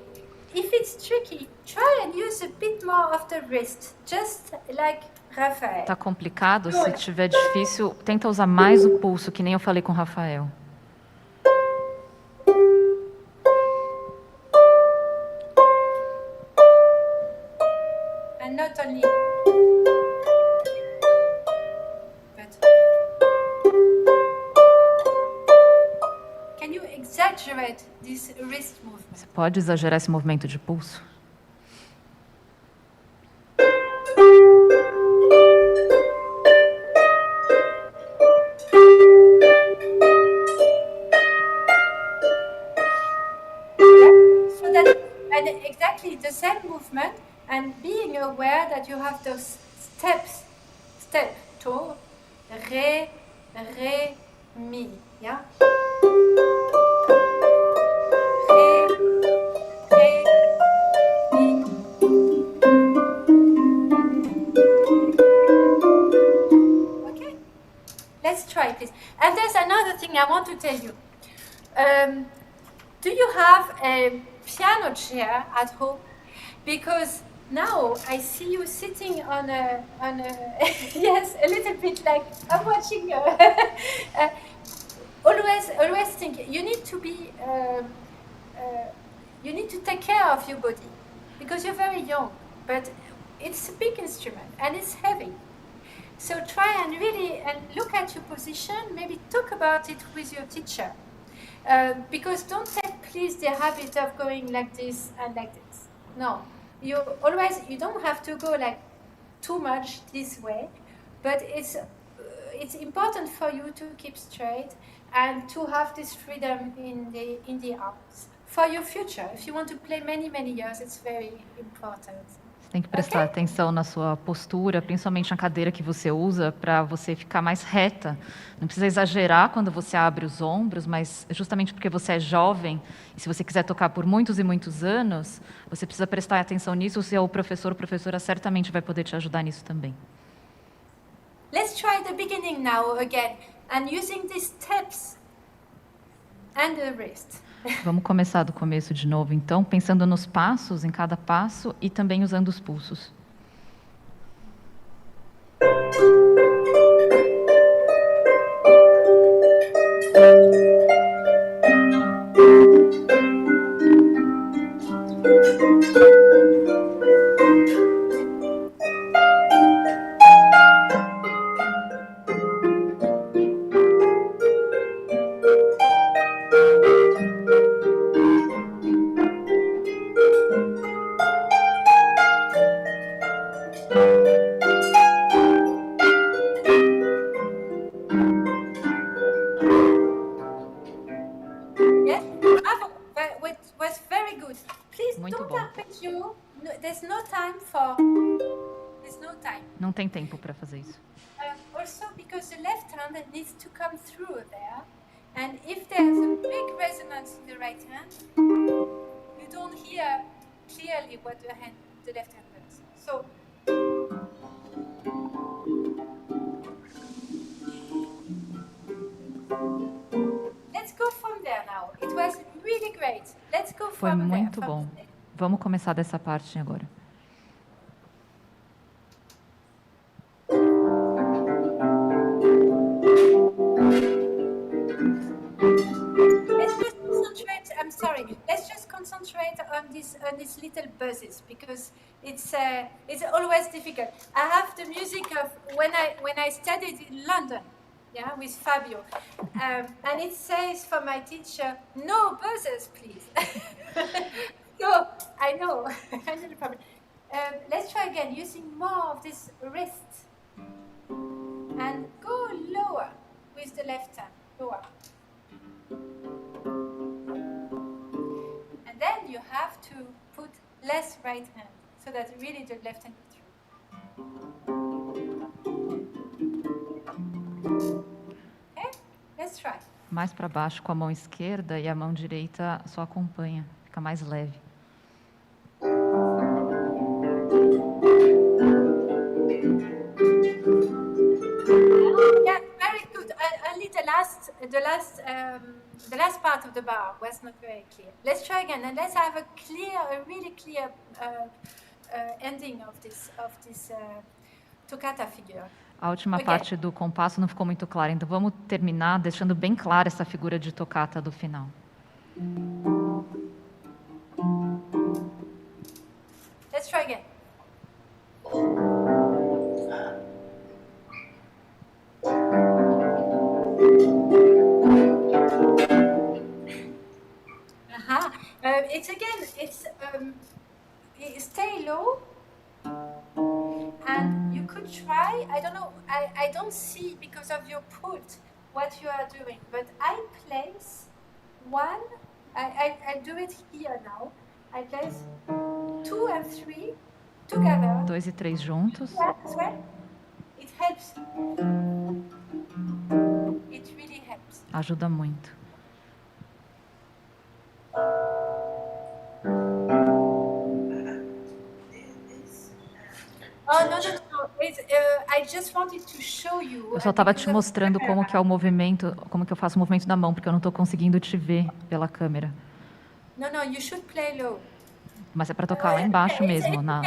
If it's tricky, try and use a bit more of the wrist, just like Rafael. Tá complicado? Se tiver difícil, tenta usar mais o pulso, que nem eu falei com o Rafael. And not only. Can you exaggerate this wrist movement? Você pode exagerar esse movimento de pulso? So that, and exactly the same movement, and being aware that you have those steps, step, to, re, mi, yeah? Re, mi. Okay, let's try this. And there's another thing I want to tell you. Do you have a piano chair at home? Because now I see you sitting on a yes, a little bit like I'm watching. Always think you need to be. You need to take care of your body because you're very young, but it's a big instrument and it's heavy. So try and really look at your position. Maybe talk about it with your teacher. Because don't take, please, the habit of going like this and like this. No, you don't have to go like too much this way, but it's important for you to keep straight and to have this freedom in the arms for your future. If you want to play many years, it's very important. Você tem que prestar atenção na sua postura, principalmente na cadeira que você usa, para você ficar mais reta. Não precisa exagerar quando você abre os ombros, mas justamente porque você é jovem, e se você quiser tocar por muitos e muitos anos, você precisa prestar atenção nisso. O seu professor ou professora certamente vai poder te ajudar nisso também. Let's try the beginning now again, and using these steps and the wrist. Vamos começar do começo de novo, então, pensando nos passos, em cada passo, e também usando os pulsos. Não tem tempo para fazer isso. Also, because the left hand needs to come through there, and if there's a big resonance in the right hand, you don't hear clearly what the left hand does. So. Let's go from there now. It was really great. Let's go Foi from there. muito bom. Vamos começar dessa parte agora. Let's just concentrate on these little buzzes because it's always difficult. I have the music of when I studied in London, yeah, with Fabio, and it says for my teacher, no buzzers, please. So I know, I know the problem. Let's try again, using more of this wrist, and go lower with the left hand, lower. And then you have to put less right hand, so that really the left hand is through. Okay, let's try. Mais para baixo com a mão esquerda e a mão direita só acompanha, fica mais leve. Yeah, very good. Only the last part of the bar was not very clear. Let's try again, and let's have a really clear ending of this toccata figure. A última parte do compasso não ficou muito clara, então vamos terminar deixando bem clara essa figura de toccata do final. Let's try again. It's stay low, and you could try. I don't know. I don't see because of your pult what you are doing, but I place one. I do it here now. I place 2 and 3 together. 2 e 3 juntos. As well. It helps. It really helps. Ajuda muito. Oh, no. I just wanted to show you. Eu só estava te mostrando como que é o movimento, como que eu faço o movimento da mão, porque eu não estou conseguindo te ver pela câmera. No, you should play low. Mas é para tocar lá embaixo mesmo, na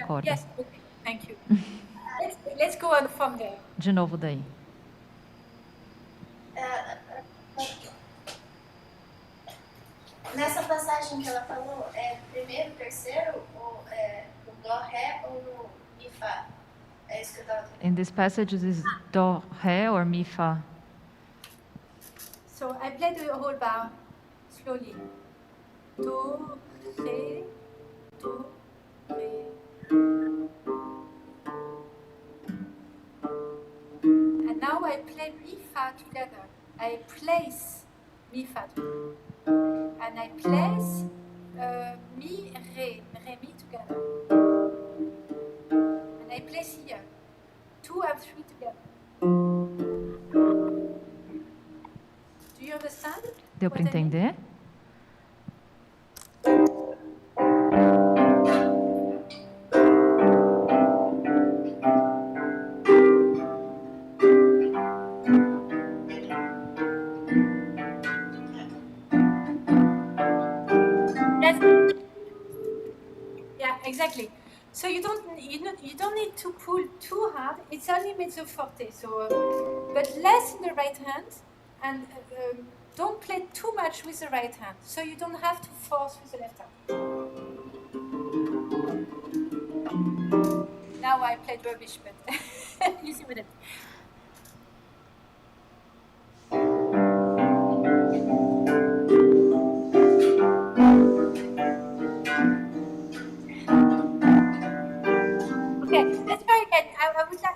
corda. Yes, okay. Thank you. Let's go on from there. De novo daí. Nessa passagem que ela falou, é primeiro, terceiro, ou o dó, ré ou no mi, fá? É isso que eu estava tentando. In this passage is do, ré or mi, fá? So I play the whole bar slowly. Do, ré, do, ré. And now I play mi, fá together. I place mi, fá together. And I place mi, ré, mi together. And I place here 2 and 3 together. Do you understand? Deu para entender? Exactly. So you don't need to pull too hard. It's only mezzo forte. So, but less in the right hand, and don't play too much with the right hand. So you don't have to force with the left hand. Now I played rubbish, but you see what it.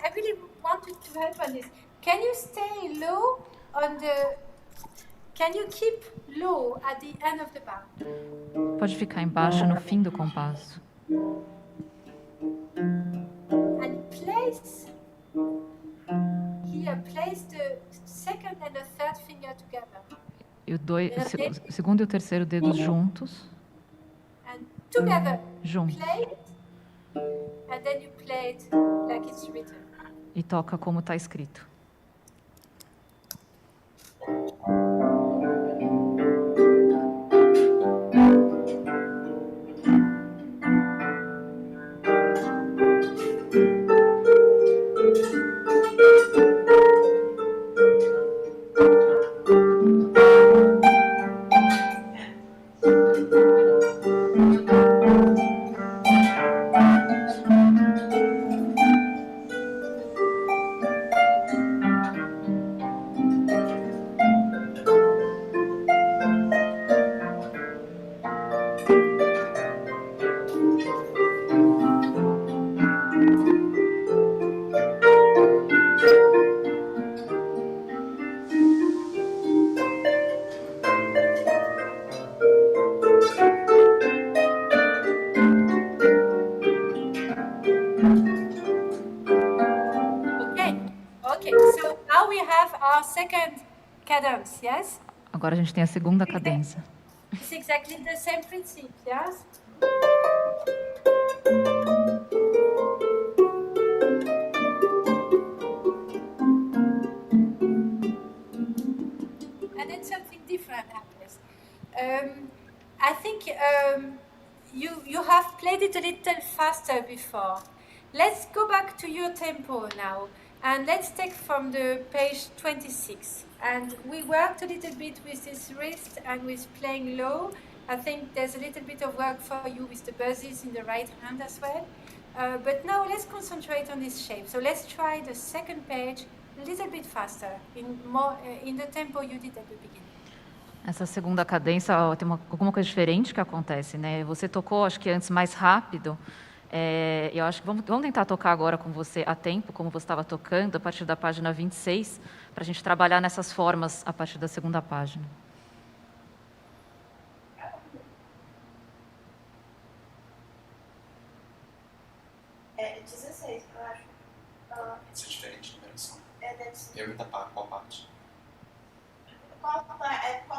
I really wanted to help on this. Can you stay low on the? Can you keep low at the end of the bar? Pode ficar embaixo no fim do compasso. And place here. Place the second and the third finger together. E o segundo e o terceiro dedos juntos. And together. Juntos. Play it, and then you play it like it's written. E toca como está escrito. Okay, so now we have our second cadence, yes? Agora a gente tem a segunda cadência. It's exactly the same principle, yes? And then something different happens. I think you have played it a little faster before. Let's go back to your tempo now, and let's take from the page 26. And we worked a little bit with this wrist and with playing low. I think there's a little bit of work for you with the buzzes in the right hand as well. But now let's concentrate on this shape. So let's try the second page a little bit faster, in the tempo you did at the beginning. Essa segunda cadência, ó, tem alguma coisa diferente que acontece, né? Você tocou, acho que antes, mais rápido. Eu acho que vamos tentar tocar agora com você a tempo, como você estava tocando, a partir da página 26, para a gente trabalhar nessas formas a partir da segunda página. É 16, eu acho. Isso é diferente de numeração. Deve ser. Eu ainda qual parte? Qual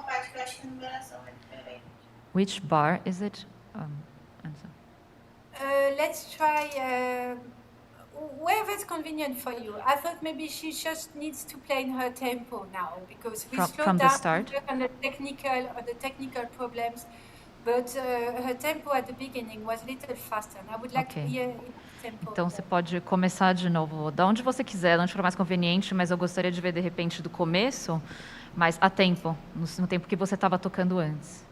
parte que eu acho que a numeração é diferente? Which bar is it? Let's try wherever it's convenient for you. I thought maybe she just needs to play in her tempo now, because we slowed from the down start? on the technical problems, but her tempo at the beginning was a little faster. And I would like to hear tempo. Então você pode começar de novo, da onde você quiser, onde for mais conveniente, mas eu gostaria de ver de repente do começo, mas a tempo, no tempo que você estava tocando antes.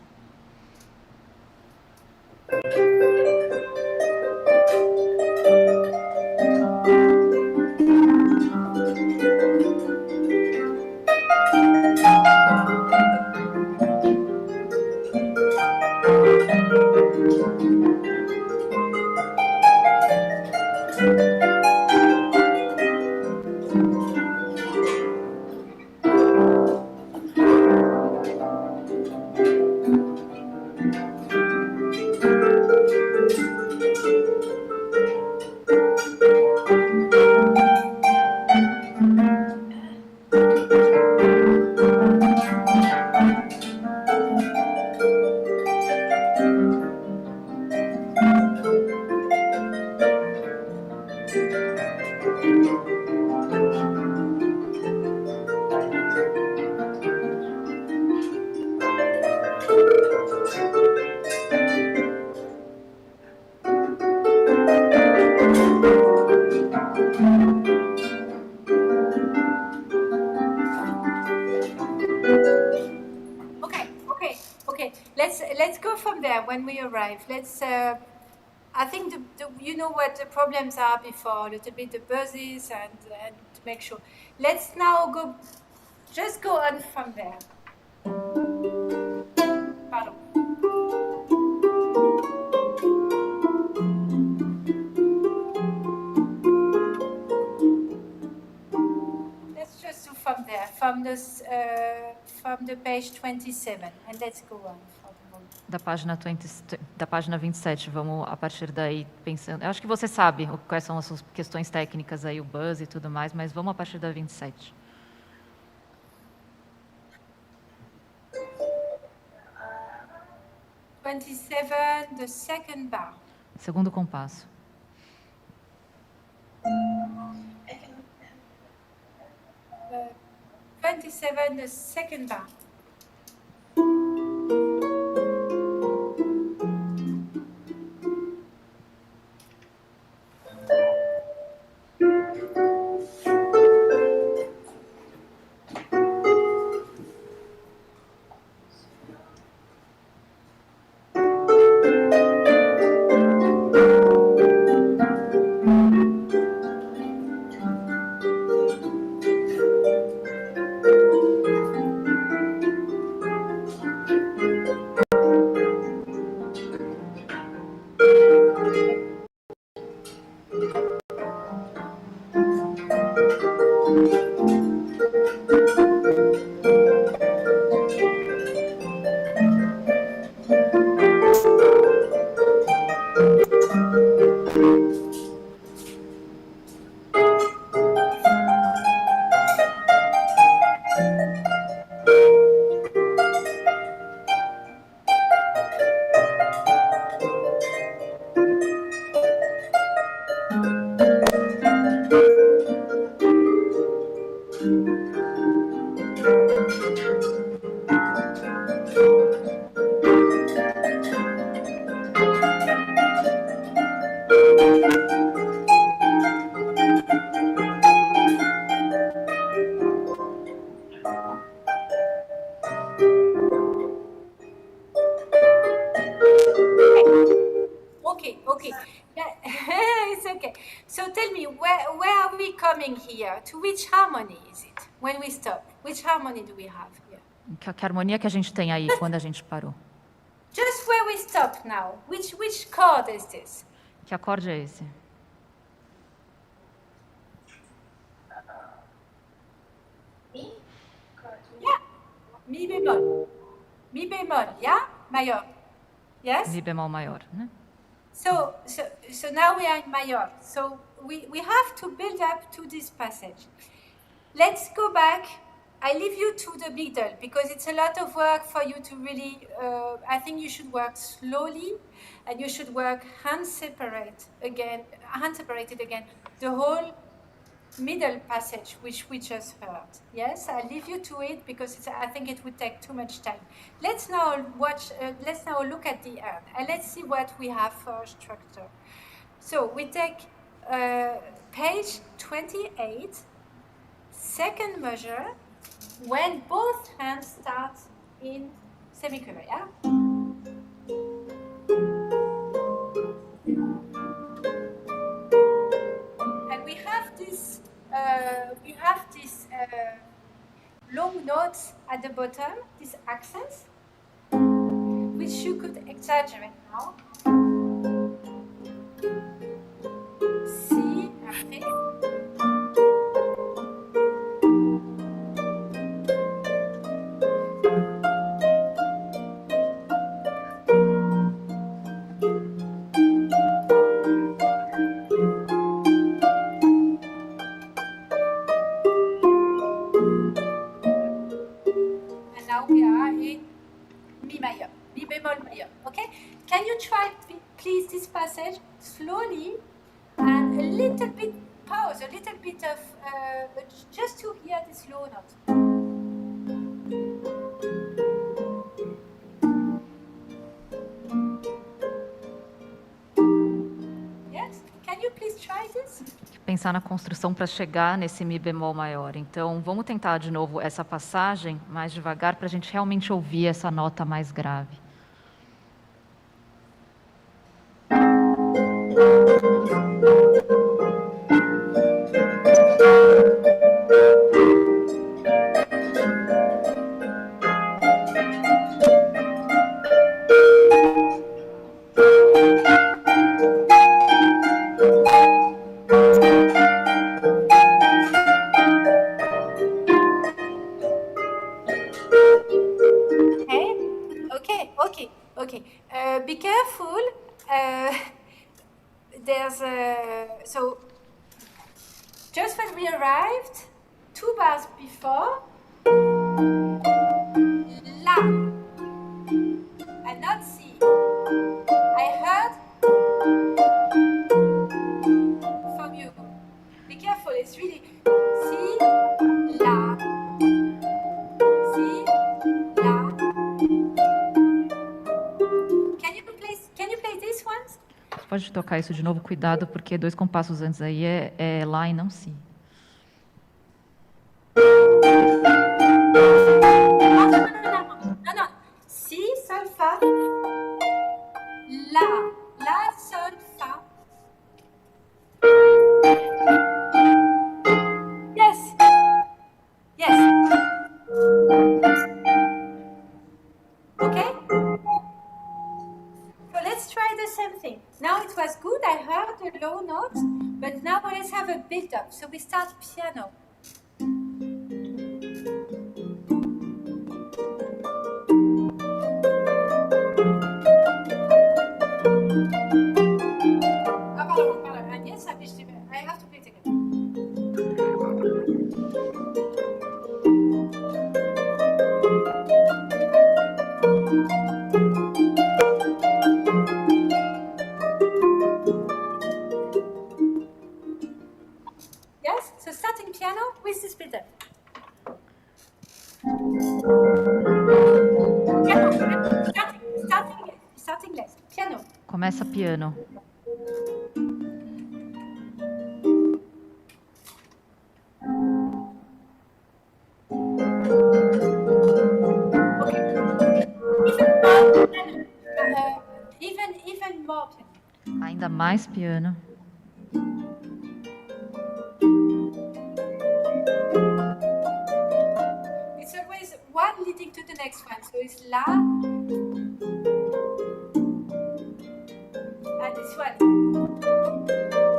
Let's go from there when we arrive. Let's. I think you know what the problems are before, a little bit the buzzes and to make sure. Let's now go. Just go on from there. Pardon. Let's just do from there, from the page 27, and let's go on. Da página 27, vamos a partir daí pensando. Eu acho que você sabe quais são as suas questões técnicas aí, o buzz e tudo mais, mas vamos a partir da 27. The second bar. Segundo compasso. 27, the second bar. here, to which harmony is it? When we stop, which harmony do we have here? Que harmonia que a gente tem aí quando a gente parou? Just where we stop now, which chord is this? Que acorde é esse? Mi? Yeah, mi bemol. Mi bemol, yeah? Major. Yes? Mi bemol maior, né? So now we are in major. So we have to build up to this passage. Let's go back. I leave you to the middle because it's a lot of work for you to really, I think you should work slowly and you should work hand separated again, the whole middle passage which we just heard. Yes, I leave you to it because I think it would take too much time. Let's now look at the end and let's see what we have for structure. So we take page 28, second measure, when both hands start in semicolon, yeah? And we have this, long notes at the bottom, these accents, which you could exaggerate now. C, F. Slowly and a little bit pause, a little bit of just to hear this low note. Yes, can you please try this? Pensar na construção para chegar nesse mi bemol maior. Então, vamos tentar de novo essa passagem mais devagar para a gente realmente ouvir essa nota mais grave. Okay. Be careful. There's so just when we arrived, 2 bars before, La, and not C. I heard from you. Be careful. It's really C, La, C, La. Can you play this one? Você pode tocar isso de novo, cuidado, porque 2 compassos antes aí é Lá e não Si. No. Si, Sol, Fa. La. La, Sol, Fa. Yes. Okay? So let's try the same thing. Now it was good, I heard the low notes, but now let's have a build-up. So we start piano. Pardon. Yes, I have to play it again. Yes, so starting piano with this build-up. Starting less. Piano. Começa piano. Even more piano. Ainda mais piano. next one. So it's La. And this one.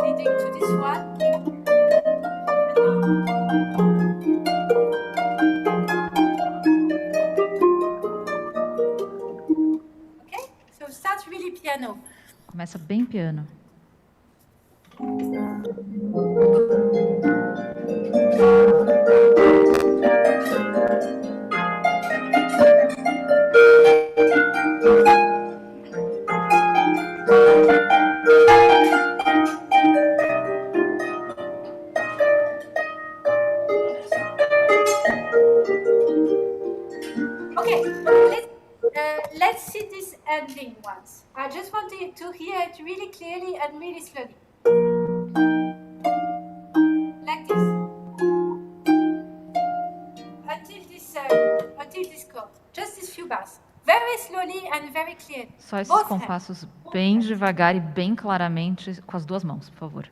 Leading to this one. Okay? So start really piano. Começa bem piano. Okay, let's see this ending once. I just want you to hear it really clearly and really slowly. Like this. Until this chord. Just these few bars. Very slowly and very clearly. Só esses Both compassos bem devagar e bem claramente com as duas mãos, por favor.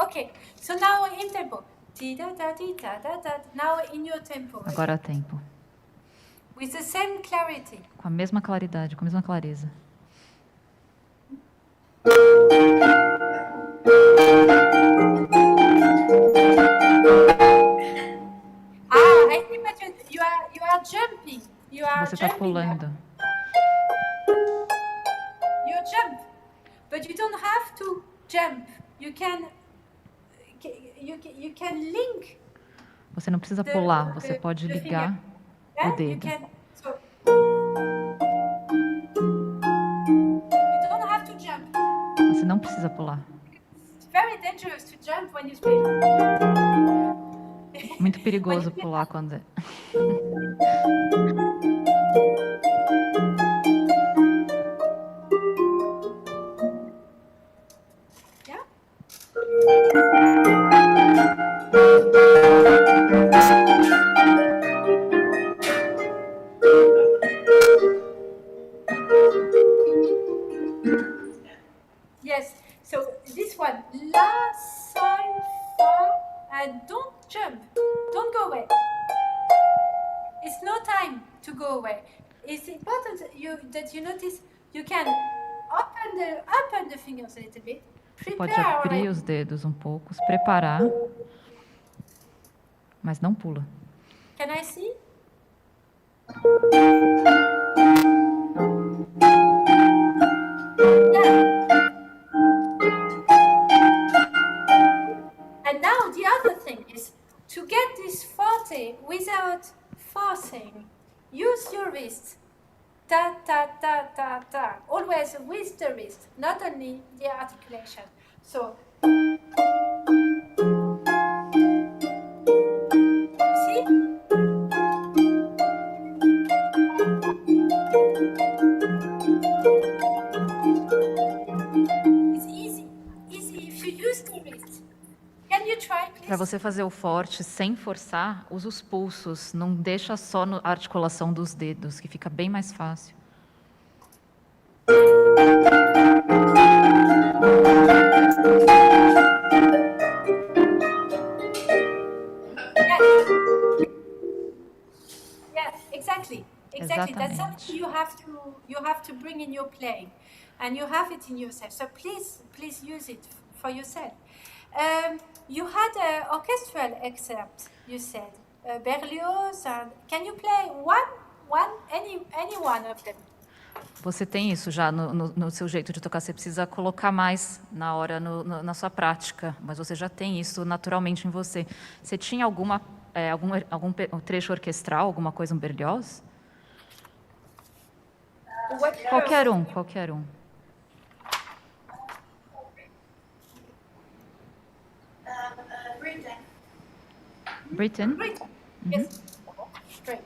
Okay. So now in tempo. Now in your tempo. Agora tempo. With the same clarity. Com a mesma claridade, com a mesma clareza. I think that you are jumping. Você está pulando. You jump, but you don't have to jump. You can link. Você não precisa pular, você pode ligar o dedo. You don't have to jump. Você não precisa pular. It's very dangerous to jump when you play. Muito perigoso pular quando é. Yeah? Yes, so this one, La, Sol, Fa, and don't jump, don't go away. It's no time to go away. It's important that you notice you can open the fingers a little bit. Você pode abrir os dedos um pouco, se preparar, mas não pula. Can I see? And now the other thing is to get this forte without forcing. Use your wrist. Ta ta ta ta ta. Always with the wrist, not only the articulation. So see? It's easy if you use the wrist. Can you try, please? Para você fazer o forte sem forçar, usa os pulsos. Não deixa só a articulação dos dedos, que fica bem mais fácil. Yes, exactly. That's something you have to bring in your playing, and you have it in yourself. So please use it for yourself. You had an orchestral excerpt. You said Berlioz. Can you play any one of them? Você tem isso já no seu jeito de tocar. Você precisa colocar mais na hora na sua prática, mas você já tem isso naturalmente em você. Você tinha algum trecho orquestral, alguma coisa, um Berlioz? Qualquer um. Britain? Yes. Great.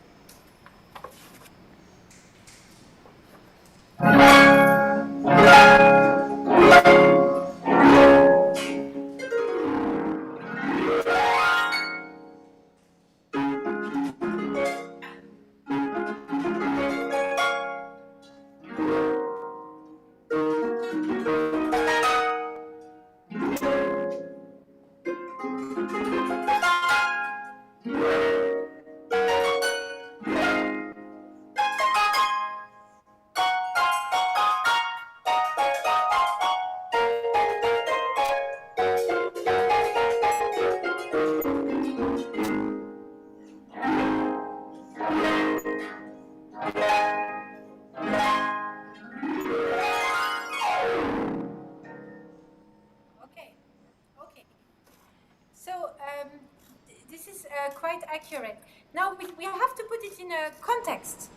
Quite accurate. Now we have to put it in a context.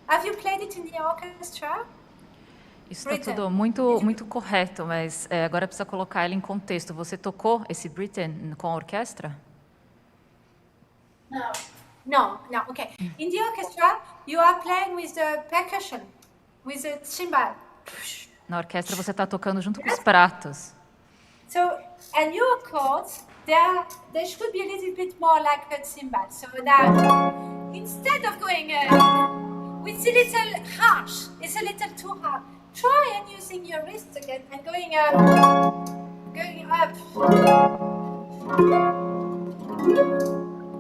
Have you played it in the orchestra? Isso está tudo muito correto, mas agora precisa colocar ele em contexto. Você tocou esse Britain com a orquestra? No. Okay. In the orchestra, you are playing with the percussion, with the cymbal. Na orquestra você está tocando junto com os pratos. So, and your chords, they should be a little bit more like a cymbal. So now, instead of going with a little harsh, it's a little too hard. Try and using your wrist again and going up.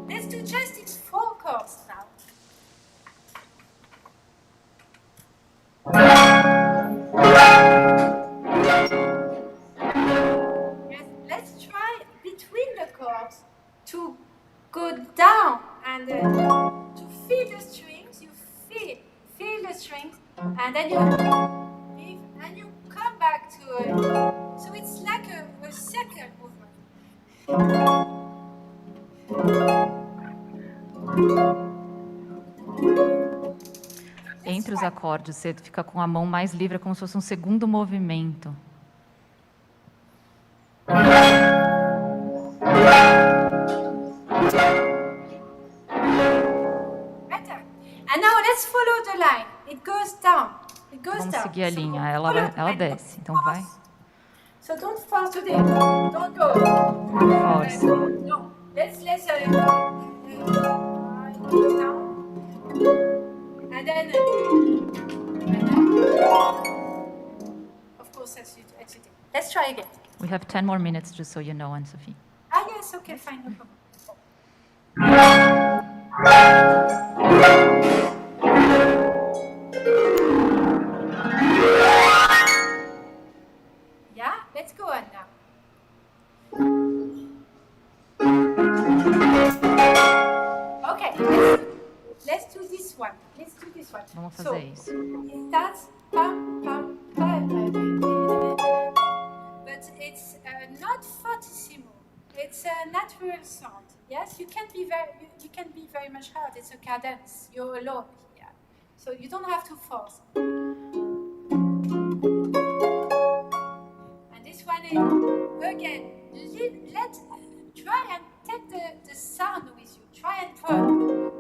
Let's do just its 4 chords now. Yes, let's try between the chords to go down and to feel the strings. You feel the strings, and then you come back to it. So it's like a circle movement. Entre os acordes, você fica com a mão mais livre, é como se fosse um segundo movimento. Better. And now let's follow the line. It goes down. It goes Vamos down. seguir a linha, ela desce, então vai. So don't force today. Don't go. Force. No. Let's go down. And then of course that's it. Let's try again. We have 10 more minutes, just so you know, Anne-Sophie. Ah yes, okay, fine, no problem. Yeah, let's go on now. Okay, let's do this one. Vamos fazer isso. It starts pam pam pam, but it's not fortissimo. It's a natural sound. Yes, you can be very much heard. It's a cadence. You're alone here, so you don't have to force. And this one is again. Try and take the sound with you. Try and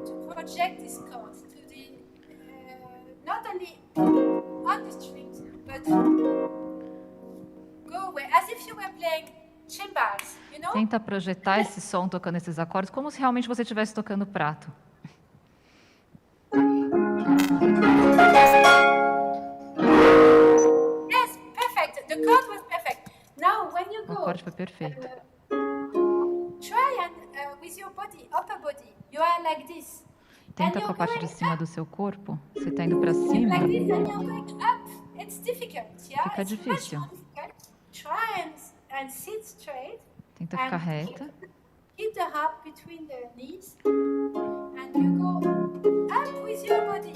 to project these chords to the not only on the strings, but go away as if you were playing cymbals, you know? Tenta projetar esse som tocando esses acordes como se realmente você estivesse tocando prato. Yes, perfect. The chord was perfect. Now when you O go, acorde foi perfeito. try and with your body, upper body, you are like this. Tenta And com a you're parte de going cima up. do seu corpo. Você está indo para cima. Like this, and you're going up. It's difficult, yeah? Fica It's difícil. much more difficult. Try and sit straight. Tenta ficar reta. Keep the harp between the knees. And you go up with your body.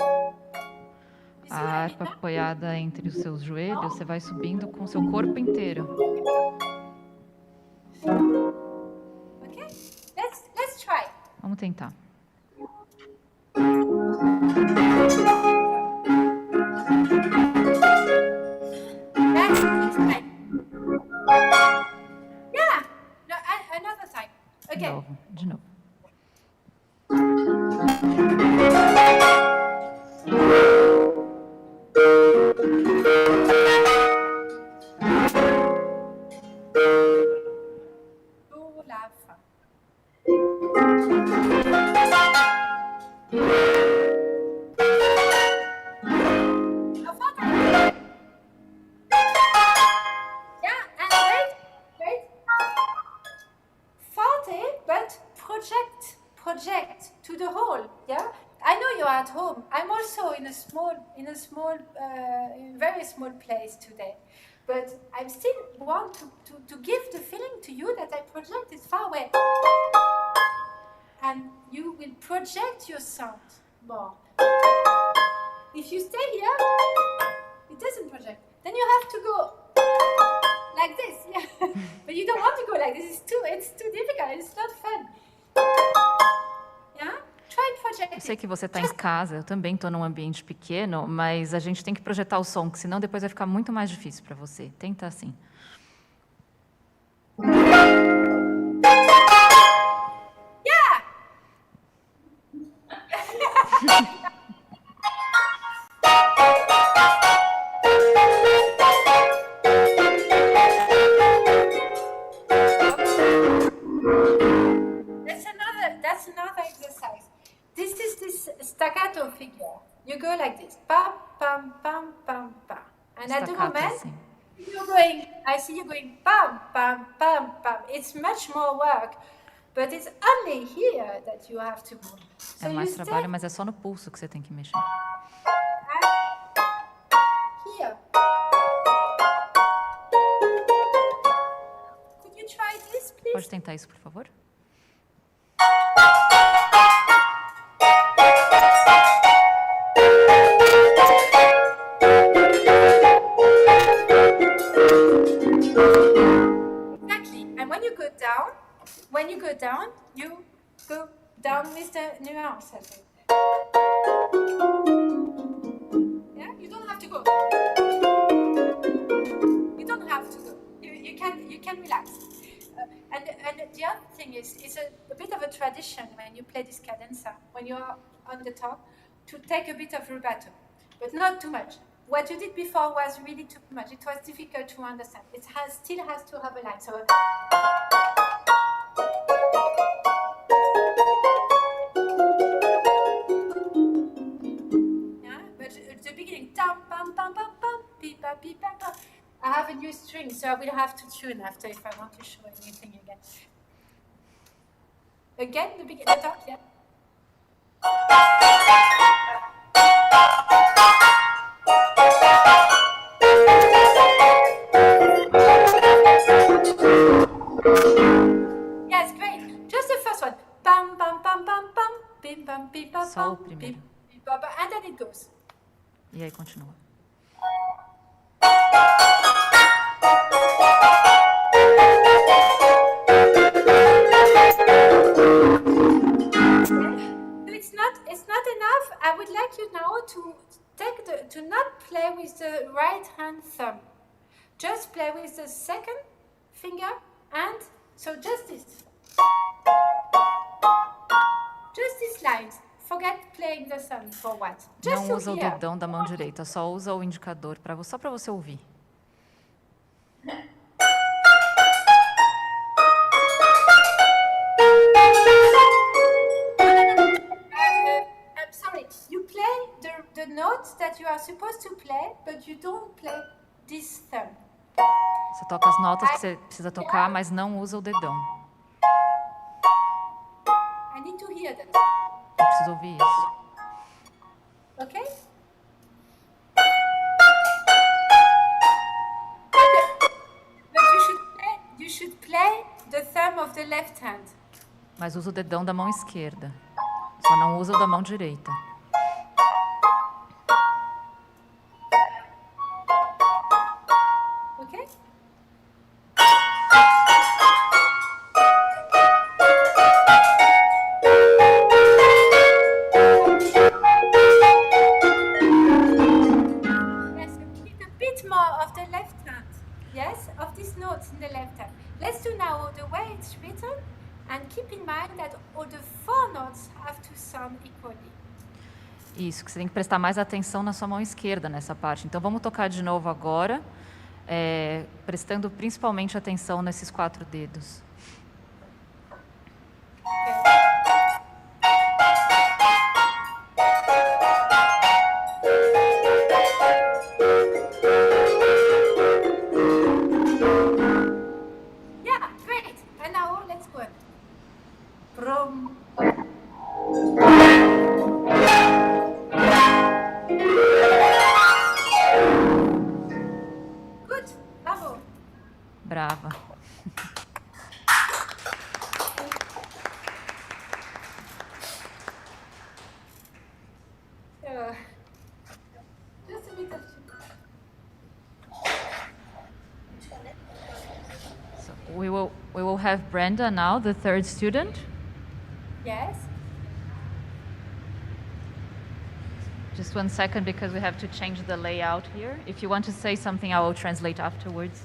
You see A what I harpa mean, no? apoiada entre os seus joelhos, você vai subindo com o seu corpo inteiro. Okay? Let's try. Vamos tentar. That's right. Yeah. No, another time. Okay. De novo. Do la fa. La fa. are at home. I'm also in a very small place today, but I still want to give the feeling to you that I project it far away, and you will project your sound more. If you stay here, it doesn't project. Then you have to go like this, yeah. But you don't want to go like this. It's too difficult. It's not fun. Yeah. Eu sei que você está em casa, eu também estou num ambiente pequeno, mas a gente tem que projetar o som, que senão depois vai ficar muito mais difícil para você. Tenta assim. Yeah! That's another exercise. This is this staccato figure. You go like this, pam, pam, pam, pam, pam. And at the moment, you're going, I see you going pam, pam, pam, pam. It's much more work, but it's only here that you have to move. So é mais trabalho, mas é só no pulso que você tem que mexer. Here. Could you try this, please? Pode tentar isso, por favor? When you go down with the nuance. Yeah, you don't have to go. You don't have to go. You can relax. And the other thing is, it's a bit of a tradition when you play this cadenza, when you are on the top, to take a bit of rubato, but not too much. What you did before was really too much. It was difficult to understand. It still has to have a line. So. Yeah, but at the beginning, tam pam pam pam pam, pipa pipa pam. I have a new string, so I will have to tune after if I want to show anything again. Again, the top, yeah. Yes, great. Just the first one. Pam pam pam pam pam, pim pam pim pam Só o pam, primeiro. pim pam pam, and then it goes. E aí continua. It's not enough. I would like you now to not play with the right hand thumb. Just play with the second finger, and so just this. Just these lines. Forget playing the thumb for what? Just Não usa o dedão da mão direita, só usa o indicador só para você ouvir. Sorry, you play the notes that you are supposed to play, but you don't play this thumb. Você toca as notas que você precisa tocar, mas não usa o dedão. I need to hear that. Eu preciso ouvir isso. Okay? But you should play the thumb of the left hand. Mas usa o dedão da mão esquerda. Só não usa o da mão direita. Okay? Yes, keep a bit more of the left hand. Yes, of these notes in the left hand. Let's do now the way it's written, and keep in mind that all the four notes have to sound equally. Isso, que você tem que prestar mais atenção na sua mão esquerda nessa parte. Então vamos tocar de novo agora, prestando principalmente atenção nesses 4 dedos. Yeah, great. And now let's go. Brum. Brava. Just a bit of So we will have Brenda now, the third student. yes. Just 1 second, because we have to change the layout here. If you want to say something, I will translate afterwards.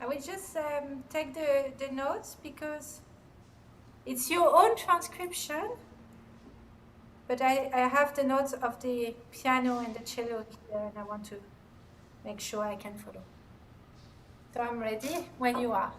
I will just take the notes because it's your own transcription, but I have the notes of the piano and the cello here, and I want to make sure I can follow. So I'm ready when you are.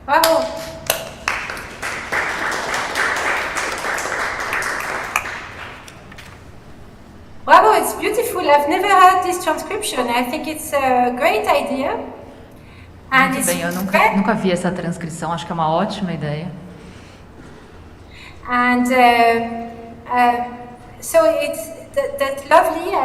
Bravo. Bravo, it's beautiful. I've never heard this transcription. I think it's a great idea. And Muito bem, eu nunca vi essa transcrição, acho que é uma ótima ideia. And so it's that's lovely.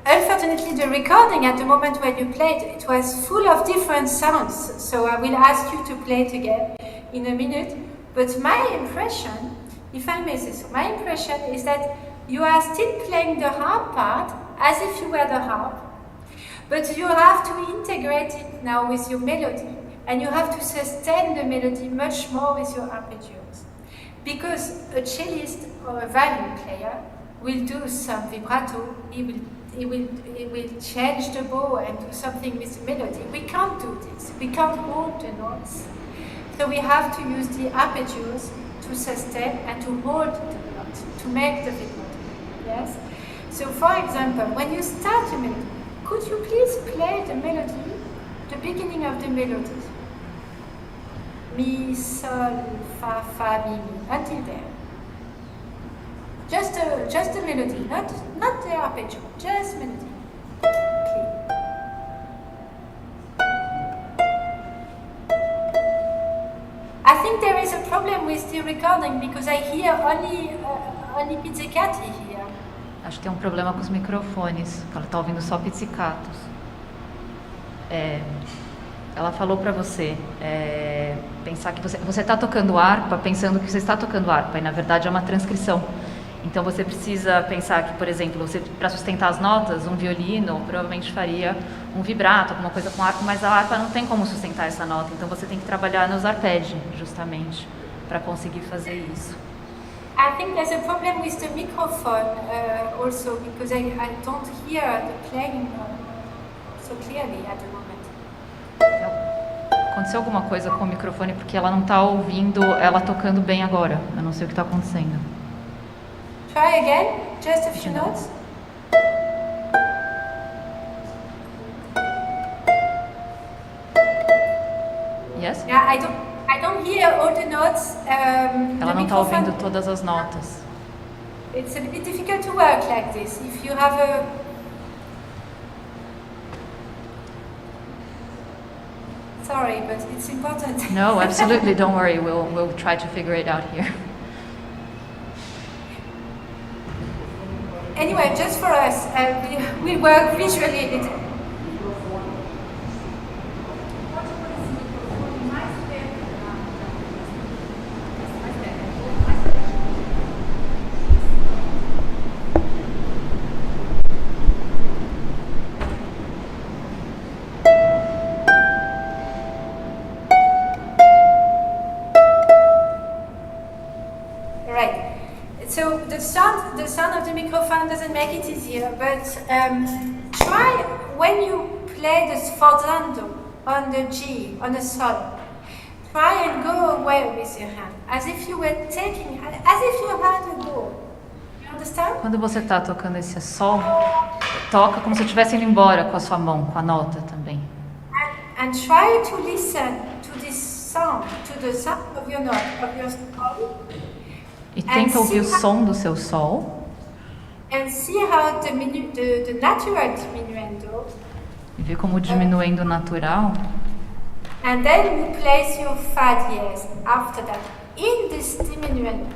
Unfortunately, the recording at the moment when you played, it was full of different sounds. So I will ask you to play it again in a minute. But my impression, if I may say so, my impression is that you are still playing the harp part as if you were the harp, but you have to integrate it now with your melody, and you have to sustain the melody much more with your arpeggios. Because a cellist or a violin player will do some vibrato, he will change the bow and do something with the melody. We can't do this. We can't hold the notes. So we have to use the arpeggios to sustain and to hold the note, to make the vibrato. Yes? So for example, when you start a melody, could you please play the melody, the beginning of the melody? Mi, sol, fa, fa, mi, mi, until there. Just a melody, not the arpeggio, just melody. Okay. I think there is a problem with the recording because I hear only pizzicati here. Acho que tem um problema com os microfones, que ela está ouvindo só pizzicatos. Ela falou para você pensar que você está tocando harpa pensando que você está tocando harpa, e na verdade é uma transcrição. Então você precisa pensar que, por exemplo, você, para sustentar as notas, um violino provavelmente faria um vibrato, alguma coisa com harpa, mas a harpa não tem como sustentar essa nota, então você tem que trabalhar nos arpeggi, justamente, para conseguir fazer isso. I think there's a problem with the microphone also, because I don't hear the playing so clearly at the moment. Aconteceu alguma coisa com o microfone, porque ela não está ouvindo ela tocando bem agora. Eu não sei o que está acontecendo. Try again, just a few notes. Yes? Yeah, I don't hear all the notes. Ela não está ouvindo todas as notas. It's a bit difficult to work like this. If you have a sorry, but it's important. No, absolutely, don't worry. We'll try to figure it out here. Anyway, just for us, we work visually a little. So the sound of the microphone doesn't make it easier, but try when you play the sforzando on the G, on the sol, try and go away with your hand, as if you were taking, as if you had a goal. You understand? Quando você está tocando esse sol, toca como se estivesse indo embora com a sua mão, com a nota também. And try to listen to this sound, to the sound of your note, of your sol. E tenta ouvir o som do seu sol. And see how the natural diminuendo. E ver como o diminuendo natural. And then you place your fa dièse after that in this diminuendo.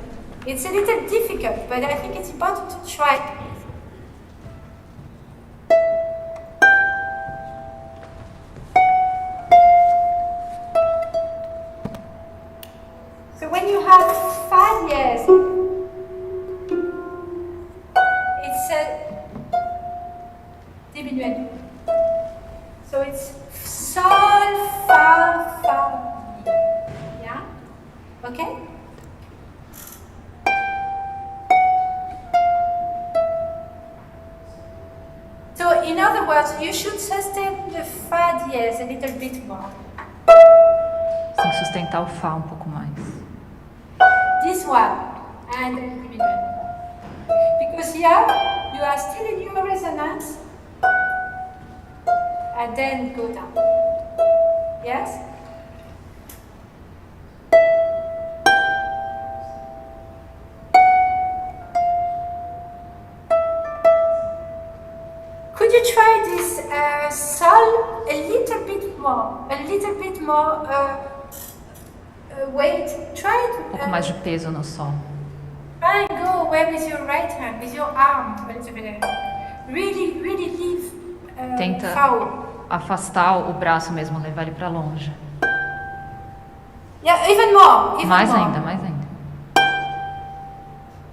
It's a little difficult, but I think it's important to try. So when you have fa dièse, it's a diminuendo. So it's sol, fa, fa, mi. Yeah? Okay? So in other words, you should sustain the fa dièse a little bit more. Tem que sustentar o Fá um pouco mais. This one and then diminuendo. Because here you are still in your resonance and then go down. Yes? more, a little bit more weight. Try Um pouco mais de peso no sol. try and go away with your right hand, with your arm, a little bit. Really, really leave Tenta foul. afastar o braço mesmo, levar ele para longe. Yeah, even more. Even Mais more. ainda, mais ainda.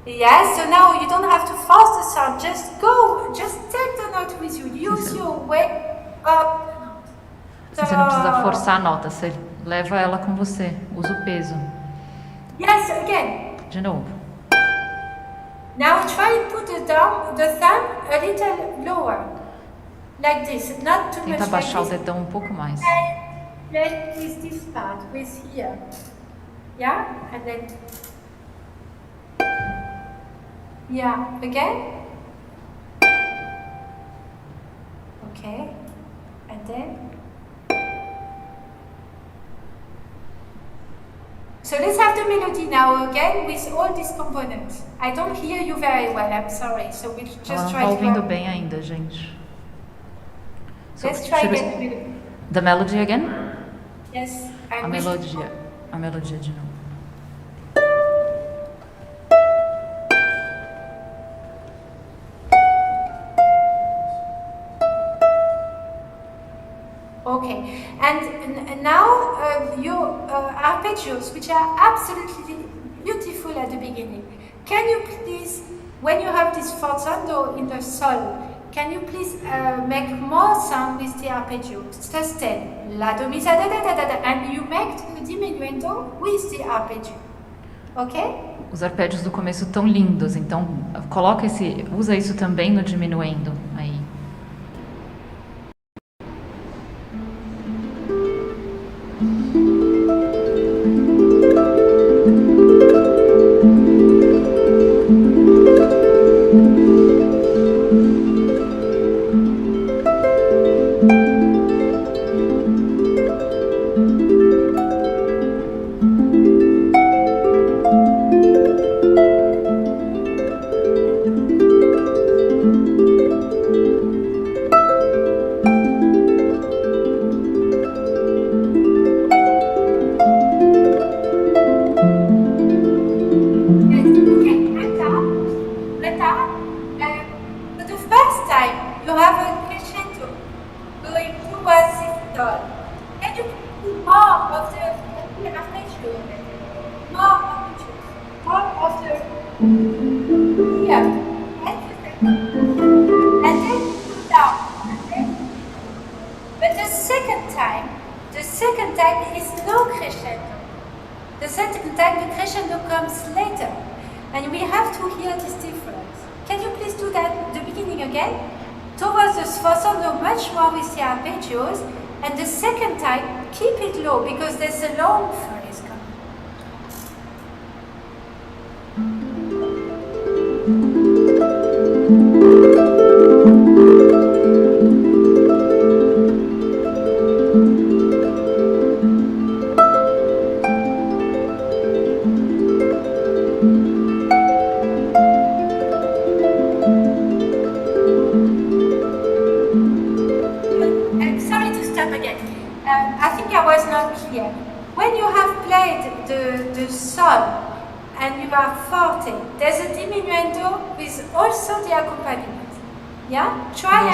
Yes, so now you don't have to force the sound. Just go. Just take the note with you. Use your weight up. Você não precisa forçar a nota, você leva ela com você, usa o peso. Yes, again. De novo. Now try and put the thumb a little lower. Like this, not too Tenta much like baixar o this. dedão um pouco mais. Play with this part, with here. Yeah? And then... Yeah, again. Okay. And then... So let's have the melody now again with all these components. I don't hear you very well, I'm sorry. So we'll Ela just não try tá to... ouvindo bem ainda, gente. So, Let's try should we- again the melody. The melody again? Yes, A I'm melodia. A melodia de novo. Okay, and now your arpeggios, which are absolutely beautiful at the beginning. Can you please, when you have this forzando in the sol, can you please make more sound with the arpeggio? Sustain, la do mi sa da da da da da, and you make the diminuendo with the arpeggio. Okay? Os arpejos do começo tão lindos, então usa isso também no diminuendo aí.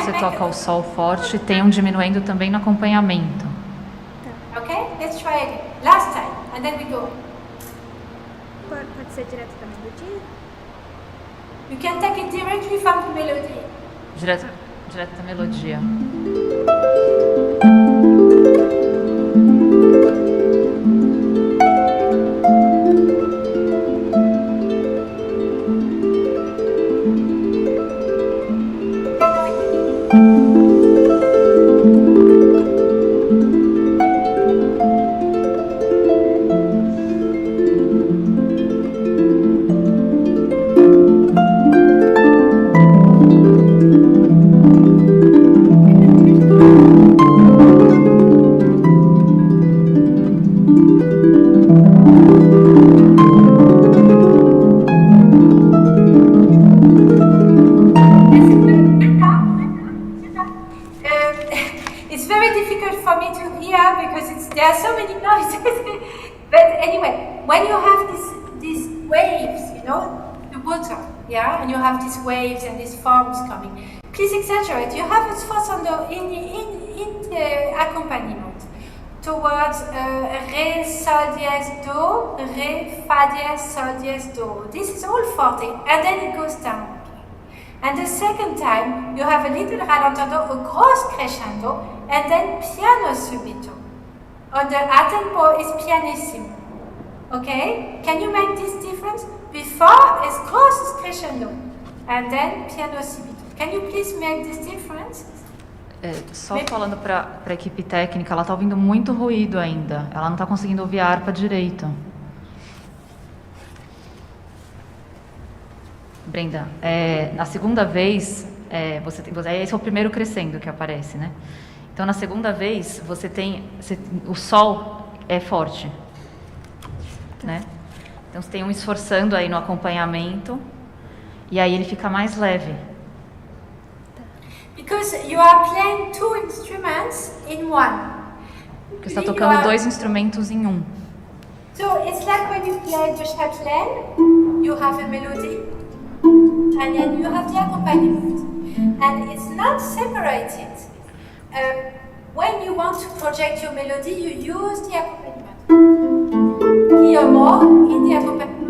Você toca o sol forte, tem um diminuendo também no acompanhamento. Okay, let's try again. Last time, and then we go. Pode ser direto da melodia? You can take it directly from the melody. Direto da melodia. to hear because there are so many noises. But anyway, when you have these waves, you know, the water, yeah, and you have these waves and these forms coming, please exaggerate. You have a force on in the accompaniment towards Re, Sol, Diez, Do, Re, Fa, Diez, Sol, Diez, Do. This is all forte, and then it goes down. And the second time, you have a little rallentando, a gross crescendo, and then piano subito. On the a tempo is pianissimo. Okay? Can you make this difference? Before is gross crescendo, and then piano subito. Can you please make this difference? Só falando para a equipe técnica, ela está ouvindo muito ruído ainda. Ela não está conseguindo ouvir a harpa direito. Brenda, na segunda vez, esse é o primeiro crescendo que aparece, né? Então, na segunda vez, o sol é forte, né? Então, você tem um esforçando aí no acompanhamento, e aí ele fica mais leve. Because you are playing two instruments in one. Porque você está tocando dois instrumentos em um. So, it's like when you play the chapelaine, you have a melody, and then you have the accompaniment. And it's not separated. When you want to project your melody, you use the accompaniment. Hear more in the accompaniment.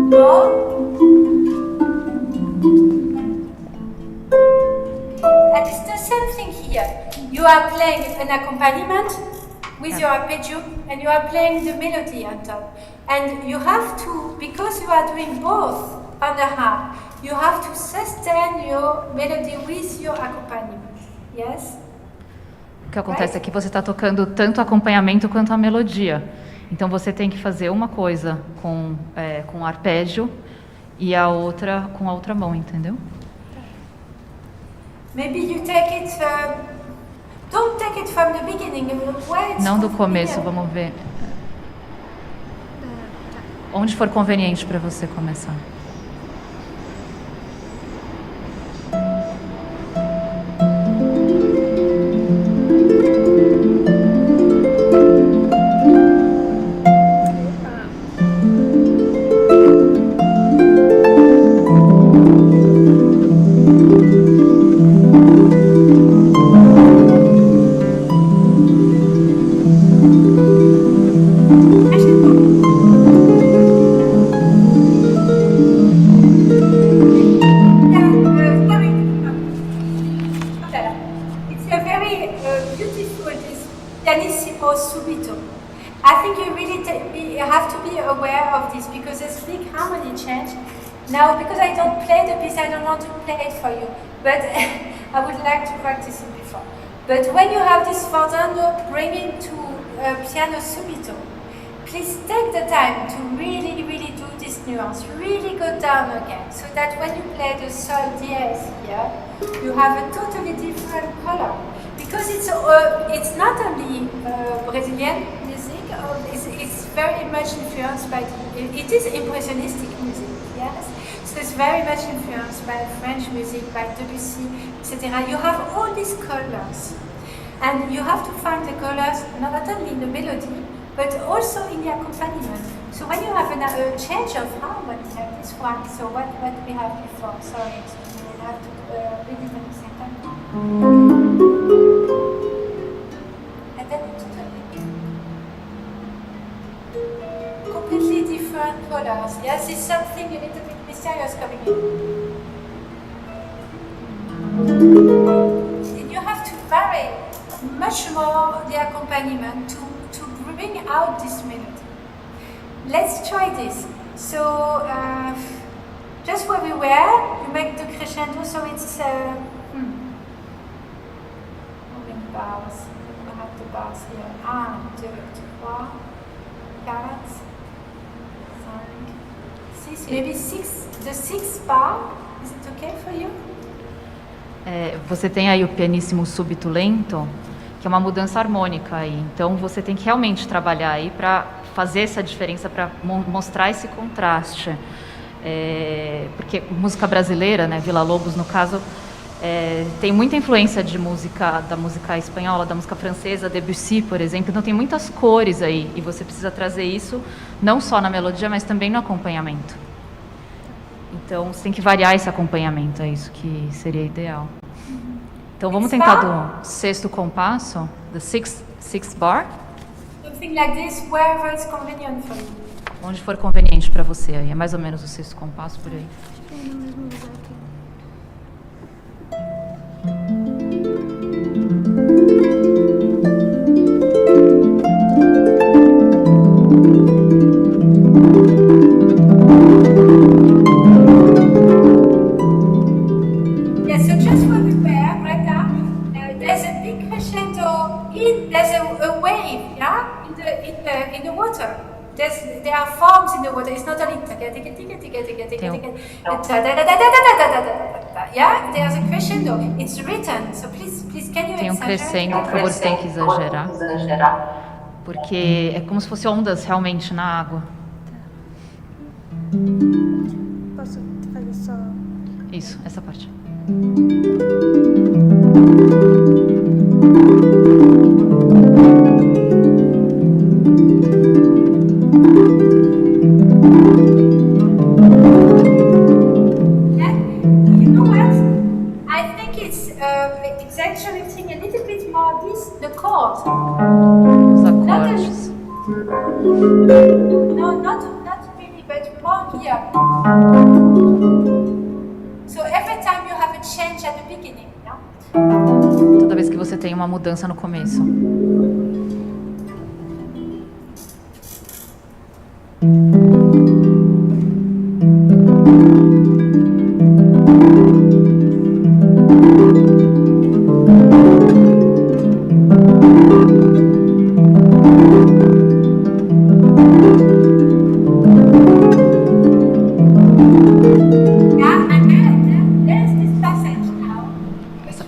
More. And it's the same thing here. You are playing an accompaniment with your arpeggio, and you are playing the melody on top. And you have to, because you are doing both on the harp, you have to sustain your melody with your accompaniment. Yes? O que acontece é que você está tocando tanto o acompanhamento quanto a melodia. Então você tem que fazer uma coisa com o arpégio e a outra com a outra mão, entendeu? Maybe you take it. Don't take it from the beginning. Não do começo, vamos ver. Onde for conveniente para você começar. But when you have this sforzando bringing to piano subito, please take the time to really, really do this nuance, really go down again, so that when you play the sol diez here, you have a totally different color. Because it's not only Brazilian music, it's very much influenced by, it is impressionistic music, yes? So it's very much influenced by French music, by Debussy, etc. You have all these colors. And you have to find the colors not only in the melody, but also in the accompaniment. So when you have a change of harmony like this one, so what we have before, sorry, so we have to read it at the same time. And then it's completely different colors. Yes, it's something a little bit mysterious coming in. You have to vary much more the accompaniment to bring out this melody. Let's try this. So, just where we were, you make the crescendo, so it's moving bars. We have the bars here. 1, 2, 3, 4, 5, 6, maybe 6. The 6th bar, is it okay for you? Você tem aí o pianissimo súbito lento, que é uma mudança harmônica aí. Então você tem que realmente trabalhar aí para fazer essa diferença, para mostrar esse contraste. Porque música brasileira, né, Villa Lobos no caso, Tem muita influência da música espanhola, da música francesa, Debussy, por exemplo. Então tem muitas cores aí, e você precisa trazer isso não só na melodia, mas também no acompanhamento. Então você tem que variar esse acompanhamento, é isso que seria ideal. Então vamos tentar do sexto compasso, the sixth bar. Something like this, wherever it's convenient for you. Onde for conveniente para você aí, é mais ou menos o sexto compasso por aí. É no mesmo lugar aqui. Yes, so just for prepare, right now, there's a big crescendo, there's a wave, yeah, in the water. There are forms in the water. It's not only yeah. There's a crescendo. It's written. So please, can you Tem um exaggerate? crescendo, por favor, você tem que exagerar. Porque é como se fossem ondas realmente na água. Posso fazer só... Isso, essa parte. Exaggerating a little bit more the chord. Os acordes. No, not really, but more here. So every time you have a change at the beginning, yeah? Toda vez que você tem uma mudança no começo.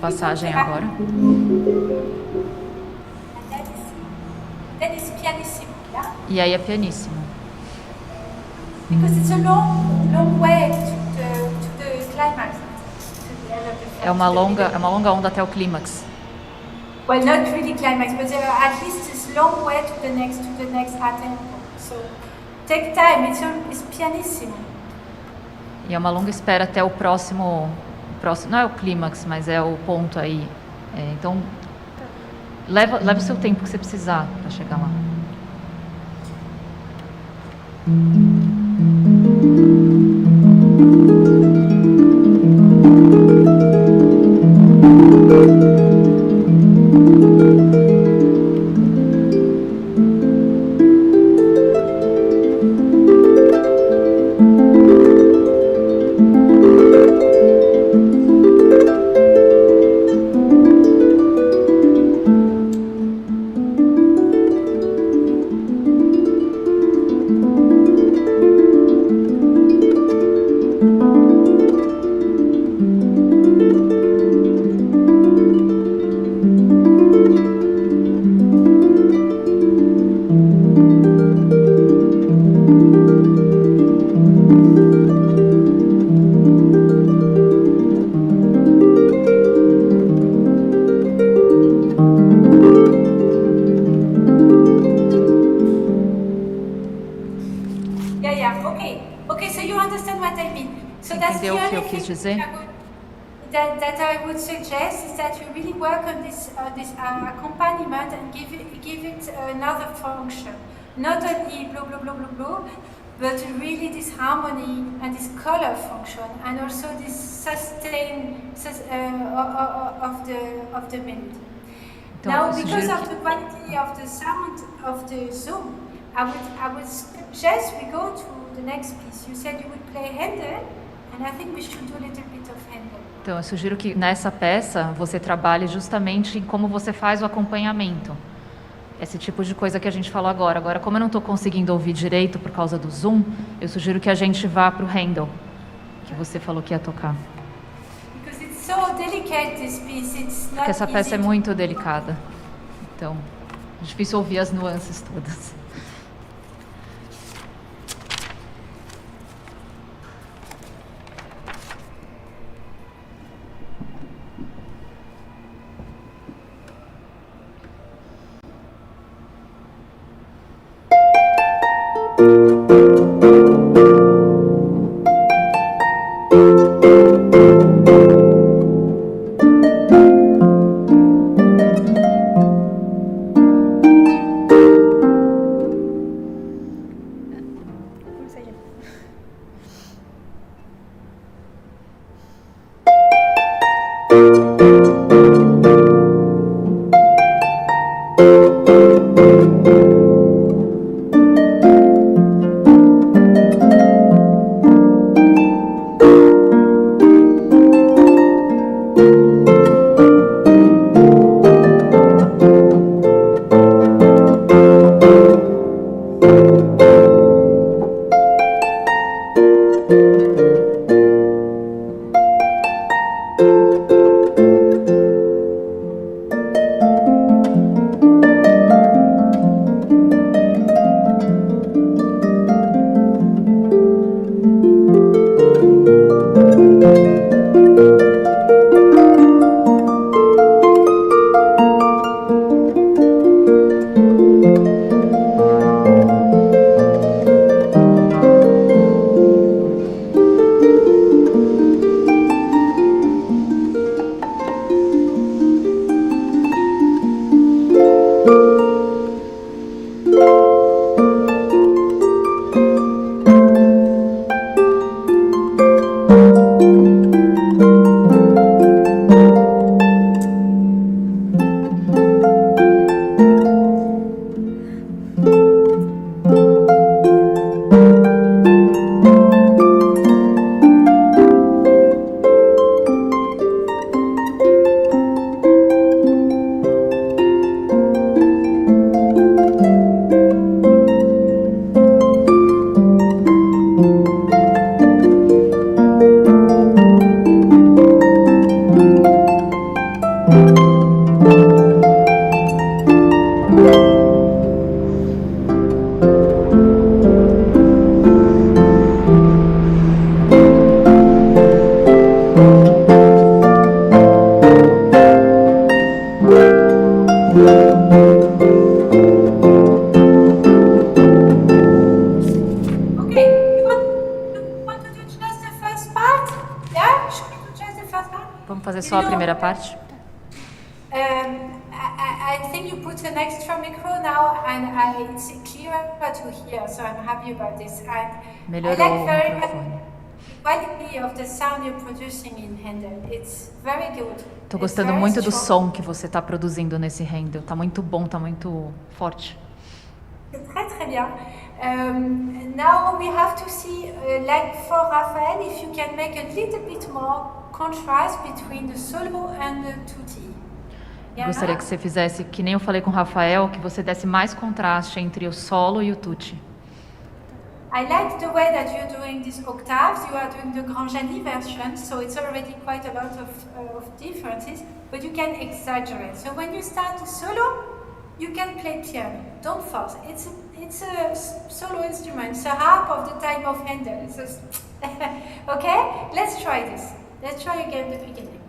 Passagem agora. E aí é pianíssimo. Because it's a long way to the climax. É uma longa onda até o clímax. Well, not really climax, but at least it's long way to the next atempo. So take time. It's pianissimo. E é uma longa espera até o próximo, não é o clímax, mas é o ponto aí. Então, leva o seu tempo que você precisar para chegar lá. Entendeu o que eu quis dizer? That I would suggest is that you really work on this accompaniment and give it another function. Not only blue, blue, blue, blue, blue, but really this harmony and this color function, and also this sustain of the melody. Então, now, because of the quality of the sound of the Zoom, I would suggest we go to the next piece. You said you would play Handel, and I think we should do a little bit of Handel. Então, eu sugiro que nessa peça você trabalhe justamente em como você faz o acompanhamento. Esse tipo de coisa que a gente falou agora. Agora, como eu não estou conseguindo ouvir direito por causa do Zoom, eu sugiro que a gente vá para o Handel, que você falou que ia tocar. Because it's so delicate, this piece. It's not Porque essa peça é easy muito delicada. Então, é difícil ouvir as nuances todas. Vamos fazer só a primeira parte? I think you put an extra micro now, and it's clearer to hear, so I'm happy about this. And Melhorou I like o very microfone. much the quality of the sound you're producing in Handel. It's very good. Estou gostando muito do som que você está produzindo nesse Handel. Está muito bom, está muito forte. Très très bien. Now we have to see, like for Raphael, if you can make a little bit more contrast between the solo and the tutti. Gostaria que você fizesse, que nem eu falei com o Rafael, que você desse mais contraste entre o solo e o tutti. I like the way that you're doing these octaves. You are doing the Grand Jani version, so it's already quite a lot of differences, but you can exaggerate. So when you start the solo, you can play piano. Don't force. It's a solo instrument. It's a harp of the time of Handel. Okay? Let's try this. Let's try again the beginning.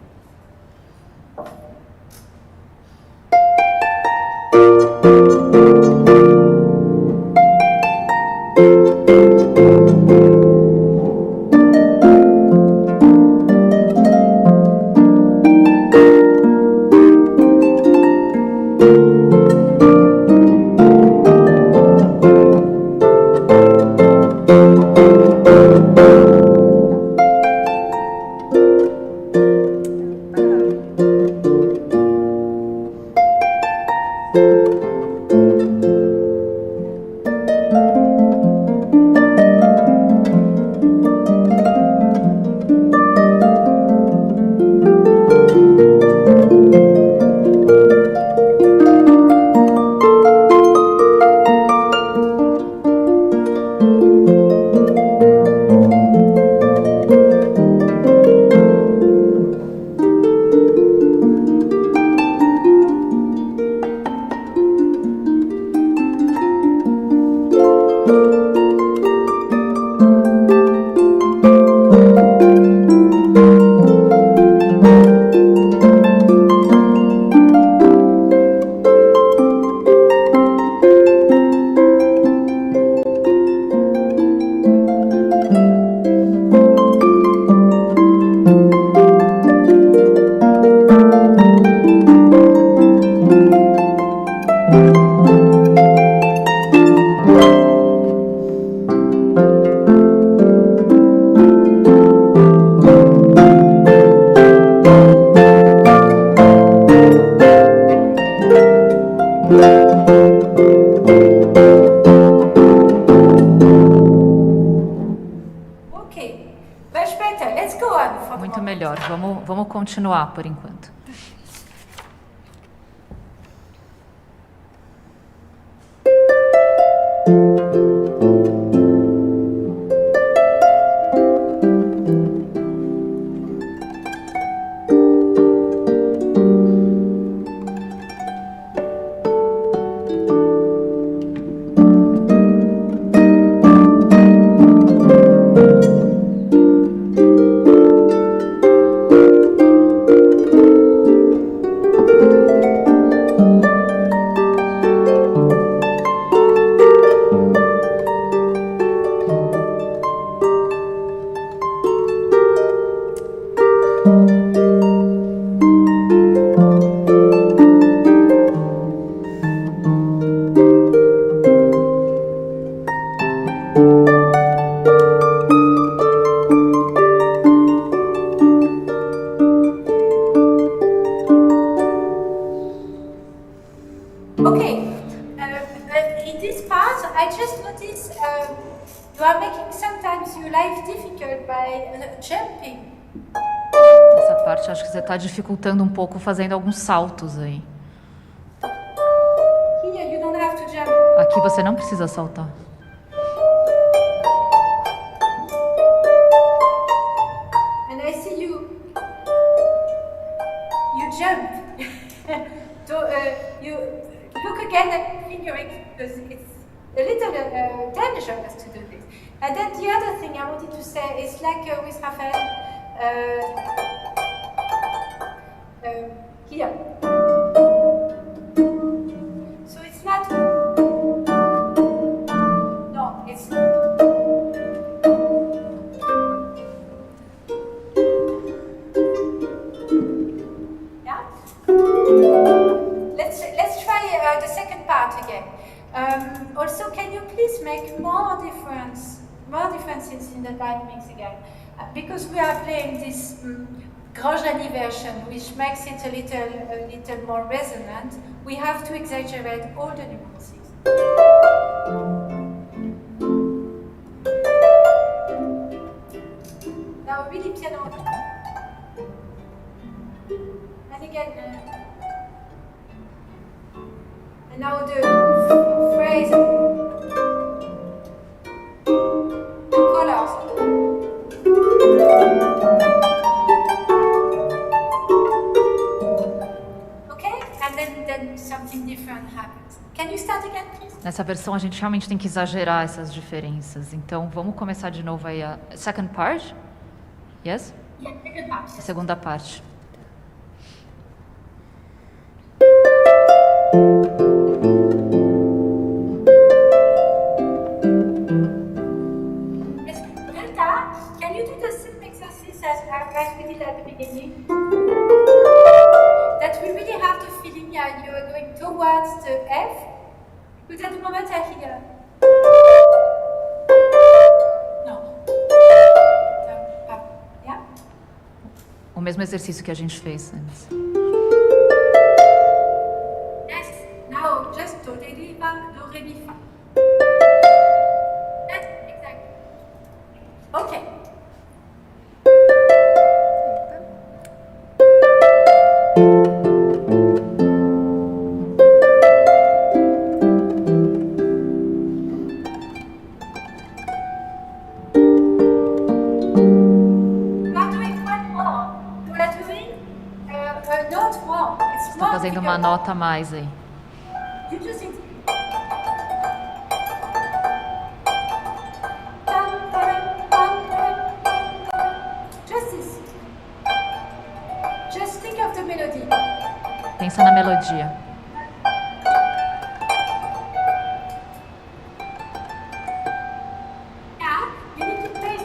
Muito melhor. Vamos continuar por enquanto. Essa parte acho que você está dificultando um pouco fazendo alguns saltos aí. Aqui você não precisa saltar. And I see you jump. So you look again at fingering because it's a little dangerous to do this. And then the other thing I wanted to say is like with Raphael, here. out again. Also, can you please make more differences in the dynamics again? Because we are playing this Grosjean version, which makes it a little more resonant, we have to exaggerate all the nuances. Now, really piano. And again, and now the phrase, the colors. Okay, and then something different happens. Can you start again, please? Nessa versão a gente realmente tem que exagerar essas diferenças. Então vamos começar de novo aí a second part. Yes? Yeah, second part. A segunda parte. Yes, Rita, can you do the same exercise as we did at the beginning? That we really have the feeling you are going towards the F, because at the moment I hear. No. Yeah? O mesmo exercício que a gente fez antes. Yes. Now just do, re, mi, fa, do, re, mi, fa. Yes, exactly. Okay. Está fazendo uma nota a mais aí. You just need just this. Just think of the melody. Pensa na melodia. Yeah, you need to play.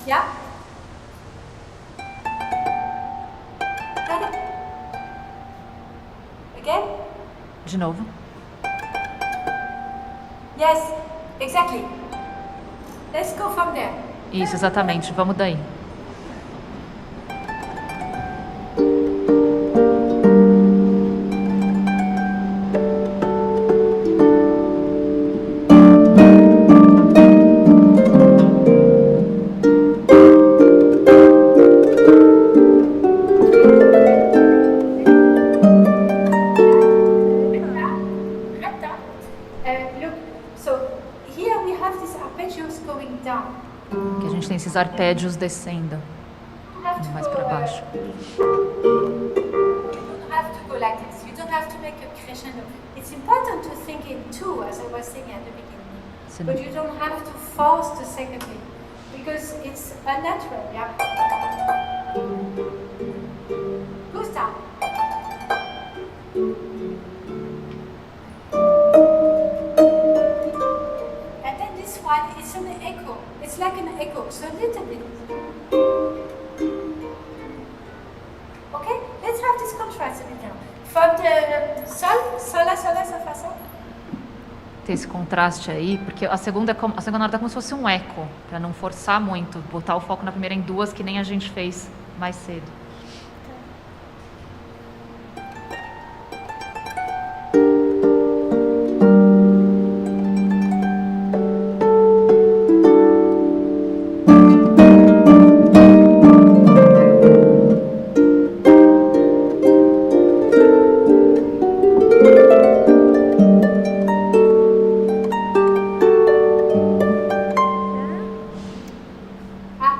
Yeah. Again? De novo. Yes, exactly. Let's go from there. Isso, exatamente. Vamos daí. Look, so here we have these arpeggios going down. Que a gente tem esses arpédios descendo You have to mais go, para baixo. You don't have to go like this. You don't have to make a crescendo. It's important to think in two, as I was saying at the beginning. Sim. But you don't have to force the second beat because it's unnatural. Yeah. Goes down. And then this one is an echo. It's like an echo, so a little bit. Okay, let's have this contrast a bit now. From the sol, sol, la, sol, la, sol, fa, sol. Ter esse contraste aí, porque a segunda nota é como se fosse um eco, para não forçar muito, botar o foco na primeira em duas, que nem a gente fez mais cedo. Ah,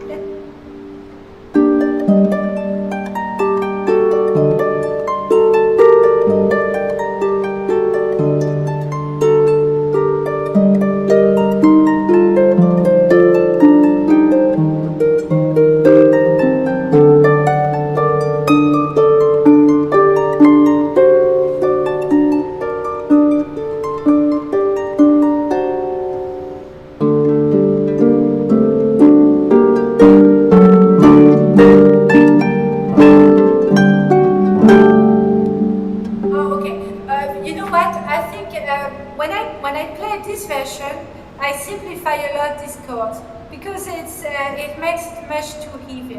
let- when I play this version, I simplify a lot this chord because it makes it much too heavy.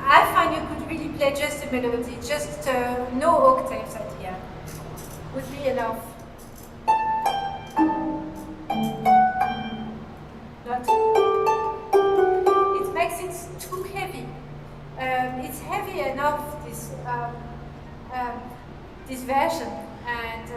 I find you could really play just a melody, just no octaves at the end. Would be enough. It makes it too heavy. It's heavy enough, this version, and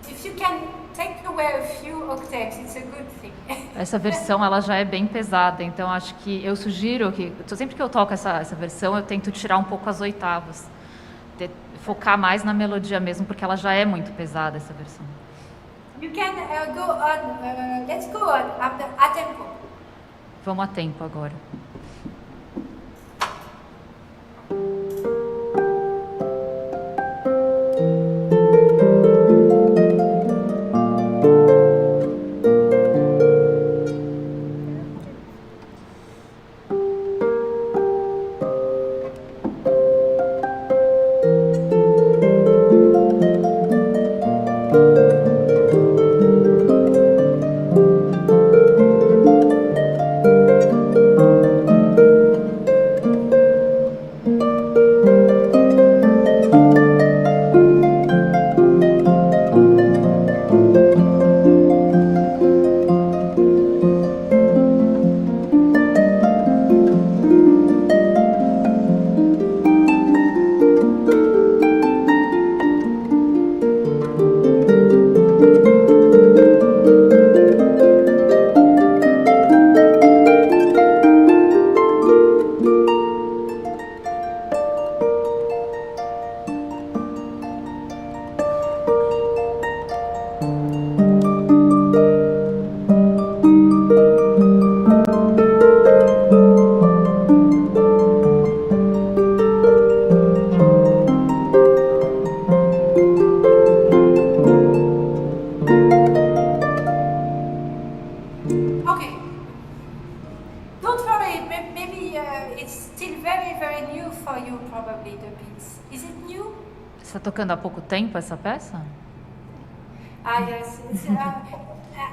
if you can take away a few octaves, it's a good thing. Essa versão ela já é bem pesada, então acho que eu sugiro que sempre que eu toco essa versão eu tento tirar um pouco as oitavas, focar mais na melodia mesmo, porque ela já é muito pesada essa versão. You can go on. Let's go on a tempo. Vamos a tempo agora. Você está tocando há pouco tempo essa peça? Yes.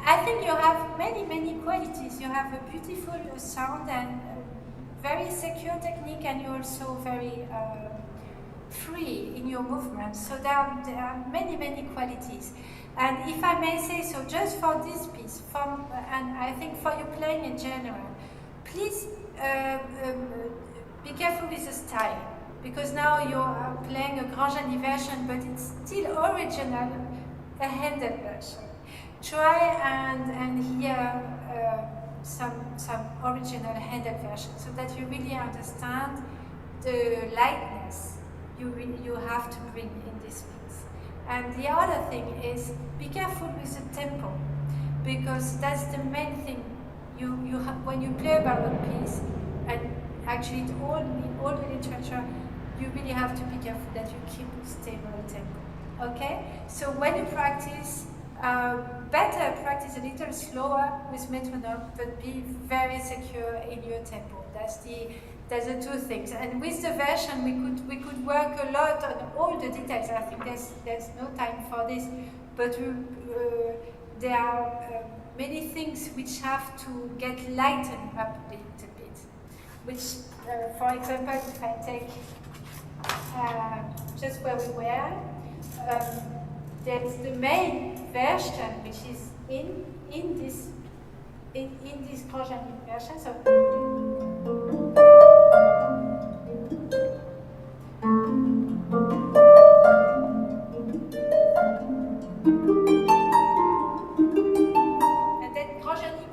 I think you have many qualities. You have a beautiful sound and very secure technique, and you're also very free in your movement. So there are many qualities. And if I may say so, just for this piece, and I think for you playing in general, please be careful with the style, because now you are playing a Grand Genie version, but it's still original, a Handel version. Try and hear some original Handel version, so that you really understand the lightness you have to bring in this piece. And the other thing is, be careful with the tempo, because that's the main thing. You have, when you play a baroque piece, and actually all the literature, you really have to be careful that you keep a stable tempo. Okay? So when you practice, better practice a little slower with metronome, but be very secure in your tempo. That's the two things. And with the version, we could work a lot on all the details. I think there's no time for this, but there are many things which have to get lightened up a little bit. Which, for example, if I take just where we were, there's the main version, which is in this Grand Genie version. So. And then Grand Genie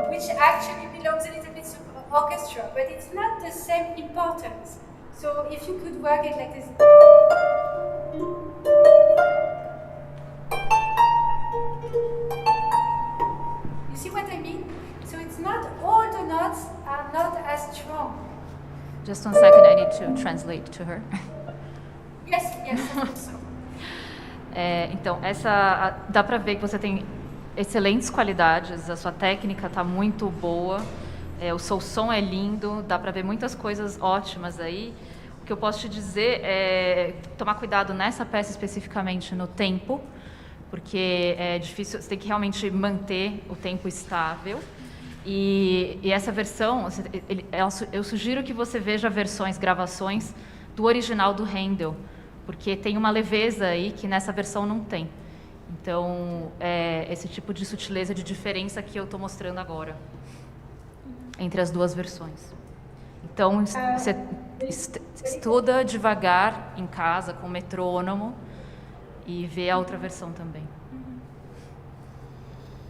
which actually belongs a little bit to orchestra, but it's not the same importance. So if you could work it like this. You see what I mean? So it's not, all the notes are not as strong. Just 1 second, I need to translate to her. Yes, I think so. Então, dá para ver que você tem excelentes qualidades, a sua técnica está muito boa, o seu som é lindo, dá para ver muitas coisas ótimas aí. O que eu posso te dizer é tomar cuidado nessa peça especificamente no tempo, porque é difícil, você tem que realmente manter o tempo estável. E essa versão, eu sugiro que você veja versões, gravações do original do Handel, porque tem uma leveza aí que nessa versão não tem. Então, é esse tipo de sutileza, de diferença que eu estou mostrando agora, entre as duas versões. Então, você estuda devagar em casa, com metrônomo, e vê a outra versão também.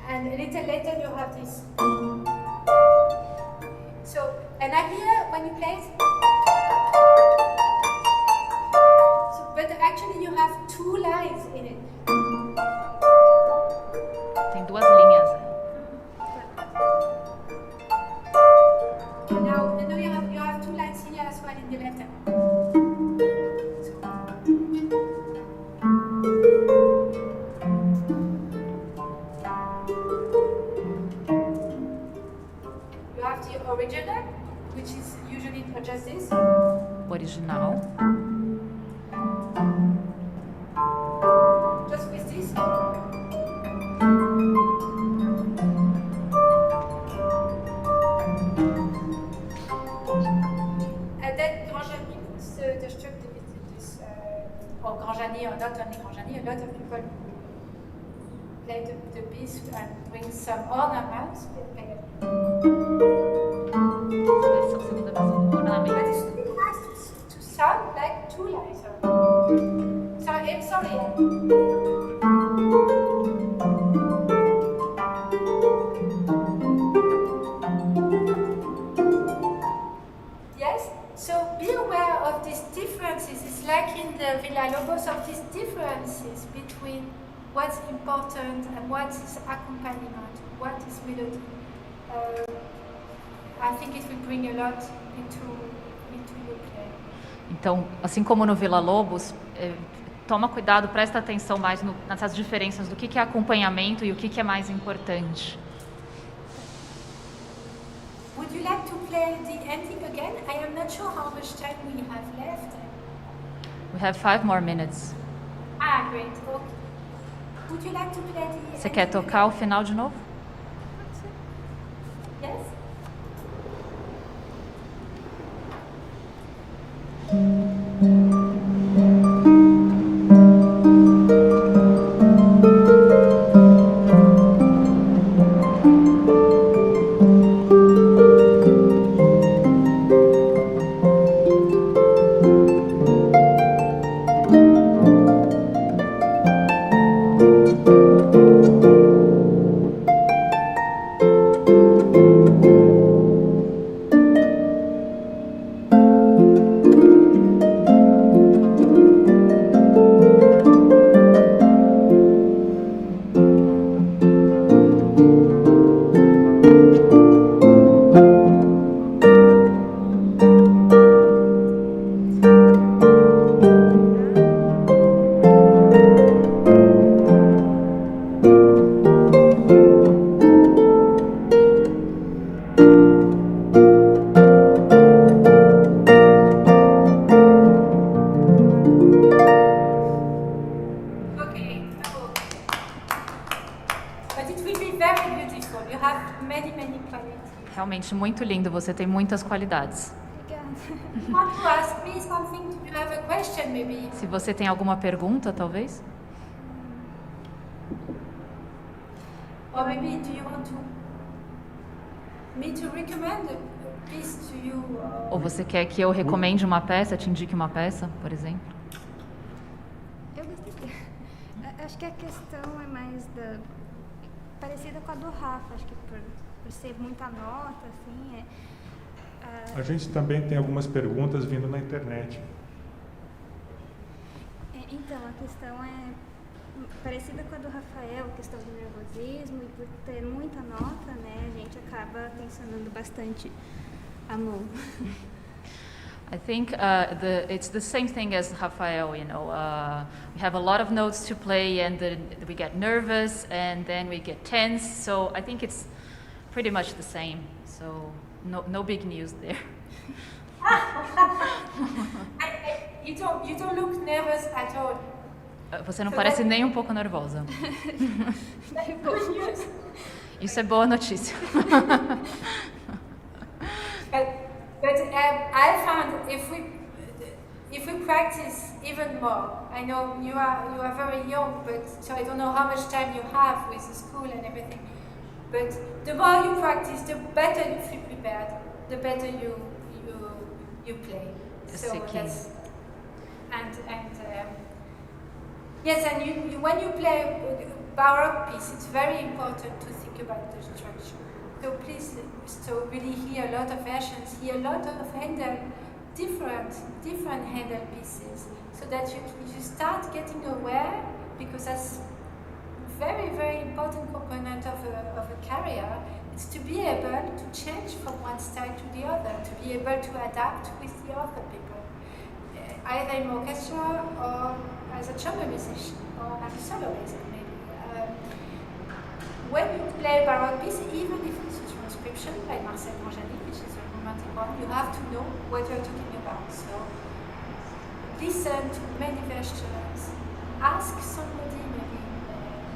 And a little later you have this. So, and I hear when you play it. So, but actually you have 2 lines in it. Tem 2 linhas. Now you have 2 lines here as well in the letter. You have the original, which is usually just this. Original. Just with this. And then Granjani puts the structure this, or Granjani, or not only Granjani, a lot of people play the piece and bring some ornaments. But it has to sound like 2 lines. Sorry, I'm sorry. Yes, so be aware of these differences. It's like in the Villa-Lobos, of these differences between what's important and what is accompaniment, what is melody. I think it will bring a lot into your play. Então, assim como no Villa-Lobos, toma cuidado, presta atenção mais nessas diferenças do que é acompanhamento e o que é mais importante. Would you like to play the ending again? I am not sure how much time we have left. We have 5 more minutes. Ah, great. Okay. Would you like to play the Você quer tocar o final de novo? Yes? Realmente muito lindo, você tem muitas qualidades. Want to ask me something? Do you have a question, maybe? Se você tem alguma pergunta, talvez? Or maybe do you want me to recommend a piece to you? Ou você quer que eu recomende uma peça, te indique uma peça, por exemplo? Eu gostei. Acho que a questão é mais parecida com a do Rafa, acho que por ser muita nota, assim, A gente também tem algumas perguntas vindo na internet. Então, a questão é parecida com a do Rafael, a questão do nervosismo, e por ter muita nota, né, a gente acaba tensionando bastante a mão. I think it's the same thing as Rafael, you know. We have a lot of notes to play and we get nervous and then we get tense, so I think it's pretty much the same. So no big news there. You don't look nervous at all. Você não parece nem um pouco nervosa. Good news. Isso é boa notícia. But I found if we practice even more, I know you are very young, but so I don't know how much time you have with the school and everything. But the more you practice, the better you feel prepared, the better you play. So that's yes, and you when you play a baroque piece, it's very important to think about the structure. So please, really hear a lot of versions, hear a lot of Handel, different Handel pieces, so that you start getting aware, because that's very, very important component of a career. It's to be able to change from one style to the other, to be able to adapt with the other people, either in orchestra or as a chamber musician or as a soloist maybe. When you play baroque piece, even if it's a transcription by Marcel Angeli, which is a romantic one, you have to know what you're talking about. So listen to many versions, ask somebody, maybe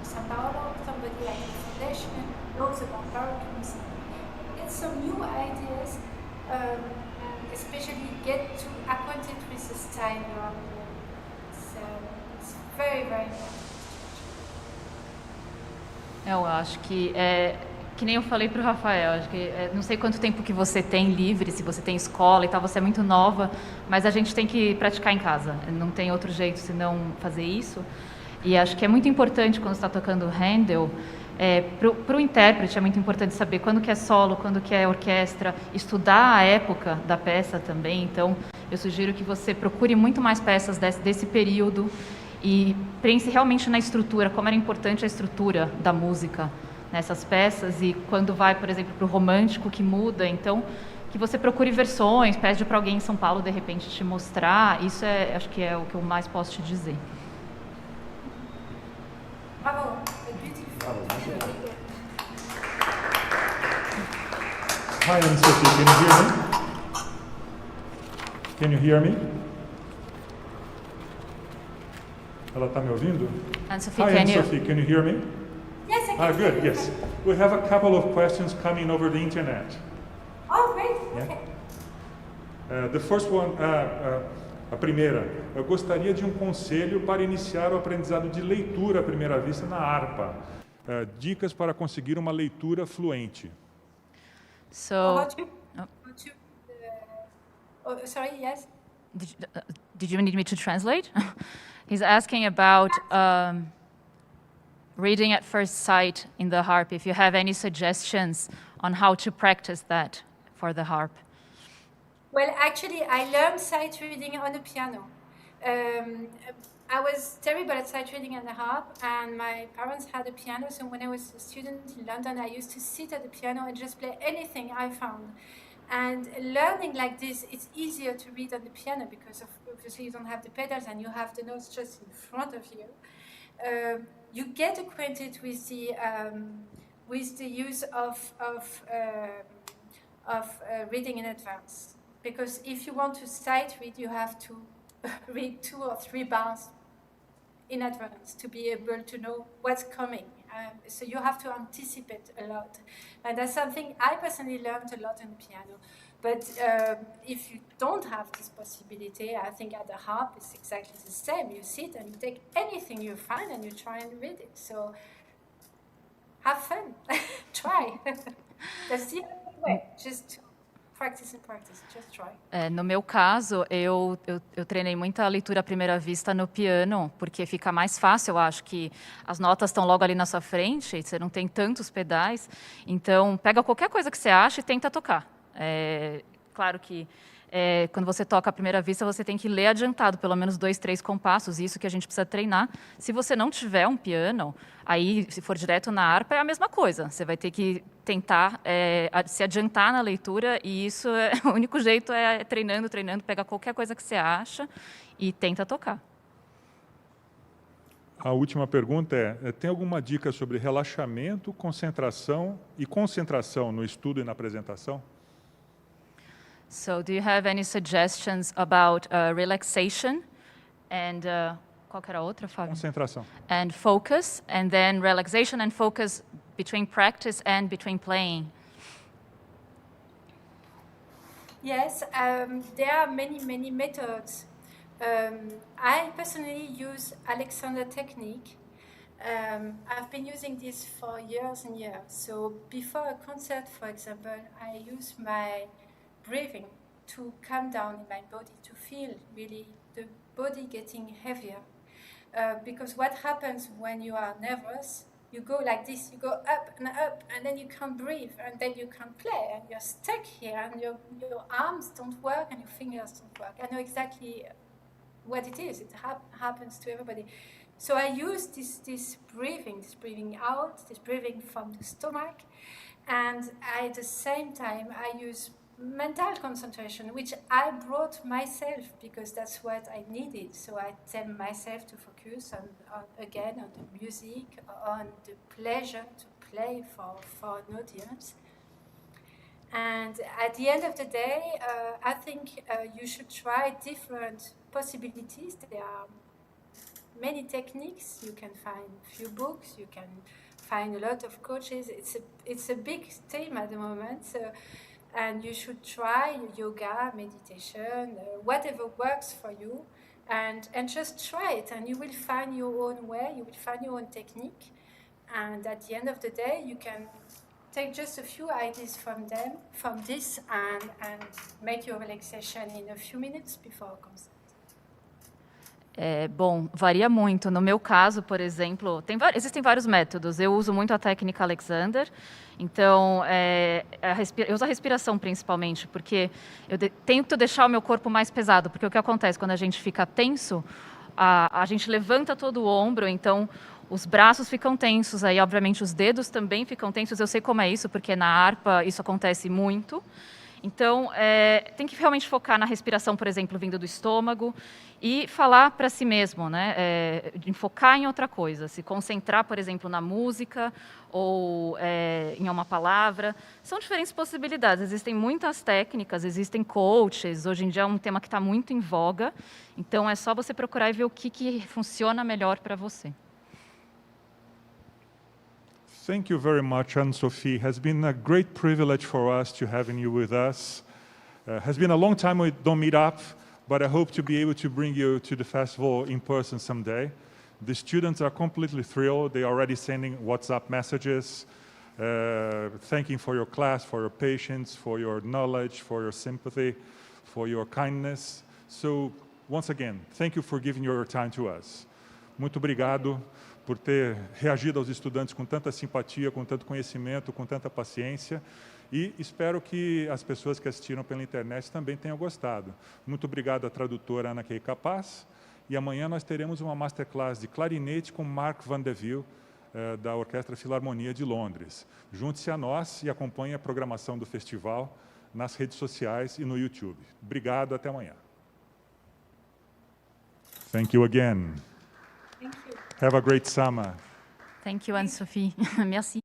some baroque, somebody like the foundation, knows about baroque music. Get some new ideas, and especially get to acquainted with the style you are playing. So it's very, very important. Eu acho que que nem eu falei para o Rafael, acho que não sei quanto tempo que você tem livre, se você tem escola e tal, você é muito nova, mas a gente tem que praticar em casa, não tem outro jeito senão fazer isso. E acho que é muito importante quando está tocando Handel, para o intérprete é muito importante saber quando que é solo, quando que é orquestra, estudar a época da peça também. Então, eu sugiro que você procure muito mais peças desse período e pense realmente na estrutura, como era importante a estrutura da música nessas peças, e quando vai, por exemplo, para o romântico, que muda, então, que você procure versões, pede para alguém em São Paulo, de repente, te mostrar. Isso acho que é o que eu mais posso te dizer. Bravo. Hi, Anne-Sophie, can you hear me? Ela está me ouvindo? Anne-Sophie, Hi, Anne-Sophie, can you hear me? Yes, I can. Good, yes. We have a couple of questions coming over the internet. Oh, great. Yeah. Okay. The first one, a primeira, eu gostaria de um conselho para iniciar o aprendizado de leitura à primeira vista na harpa. Dicas para conseguir uma leitura fluente. Sorry, yes? Did you need me to translate? He's asking about reading at first sight in the harp, if you have any suggestions on how to practice that for the harp. Well, actually, I learned sight reading on the piano. I was terrible at sight reading on the harp, and my parents had a piano, so when I was a student in London, I used to sit at the piano and just play anything I found. And learning like this, it's easier to read on the piano because obviously you don't have the pedals and you have the notes just in front of you. You get acquainted with the use of reading in advance, because if you want to sight read, you have to read 2 or 3 bars in advance to be able to know what's coming. So you have to anticipate a lot. And that's something I personally learned a lot on the piano. But if you don't have this possibility, I think at the harp it's exactly the same. You sit and you take anything you find and you try and read it. So have fun. Try. That's the only way. Just practice and practice. Just try. No meu caso, eu treinei muita leitura à primeira vista no piano, porque fica mais fácil, eu acho que as notas estão logo ali na sua frente, você não tem tantos pedais, então pega qualquer coisa que você acha e tenta tocar. Claro que quando você toca à primeira vista, você tem que ler adiantado, pelo menos 2, 3 compassos, isso que a gente precisa treinar. Se você não tiver um piano, aí, se for direto na harpa, é a mesma coisa. Você vai ter que tentar se adiantar na leitura, e isso o único jeito é treinando, pega qualquer coisa que você acha e tenta tocar. A última pergunta tem alguma dica sobre relaxamento, concentração no estudo e na apresentação? So do you have any suggestions about relaxation and qual que era a outra, Fábio? Concentração. And focus, and then relaxation and focus between practice and between playing? Yes, there are many methods. I personally use Alexander technique. I've been using this for years and years. So before a concert, for example, I use my breathing to calm down in my body, to feel really the body getting heavier. Because what happens when you are nervous, you go like this, you go up, and then you can't breathe, and then you can't play, and you're stuck here, and your arms don't work, and your fingers don't work. I know exactly what it is. It happens to everybody. So I use this breathing out, this breathing from the stomach, and at the same time I use mental concentration, which I brought myself because that's what I needed. So I tell myself to focus on the music, on the pleasure to play for an audience. And at the end of the day, I think you should try different possibilities. There are many techniques. You can find a few books. You can find a lot of coaches. It's a big theme at the moment. So, and you should try yoga, meditation, whatever works for you, and just try it. And you will find your own way. You will find your own technique. And at the end of the day, you can take just a few ideas from this, and make your relaxation in a few minutes before a concert. Bom, varia muito. No meu caso, por exemplo, existem vários métodos. Eu uso muito a técnica Alexander. Então, eu uso a respiração principalmente, porque eu tento deixar o meu corpo mais pesado. Porque o que acontece quando a gente fica tenso, a gente levanta todo o ombro, então os braços ficam tensos. Aí, obviamente, os dedos também ficam tensos. Eu sei como é isso, porque na harpa isso acontece muito. Então, tem que realmente focar na respiração, por exemplo, vindo do estômago, e falar para si mesmo, né? Focar em outra coisa, se concentrar, por exemplo, na música ou em uma palavra. São diferentes possibilidades, existem muitas técnicas, existem coaches, hoje em dia é um tema que está muito em voga, então é só você procurar e ver o que funciona melhor para você. Thank you very much, Anne-Sophie. It has been a great privilege for us to having you with us. Has been a long time we don't meet up, but I hope to be able to bring you to the festival in person someday. The students are completely thrilled. They are already sending WhatsApp messages, thanking for your class, for your patience, for your knowledge, for your sympathy, for your kindness. So, once again, thank you for giving your time to us. Muito obrigado por ter reagido aos estudantes com tanta simpatia, com tanto conhecimento, com tanta paciência. E espero que as pessoas que assistiram pela internet também tenham gostado. Muito obrigado à tradutora Ana Kay Capaz. E amanhã nós teremos uma masterclass de clarinete com Mark Van de Ville, da Orquestra Filarmonia de Londres. Junte-se a nós e acompanhe a programação do festival nas redes sociais e no YouTube. Obrigado, até amanhã. Thank you again. Thank you. Have a great summer. Thank you, Anne-Sophie. Merci.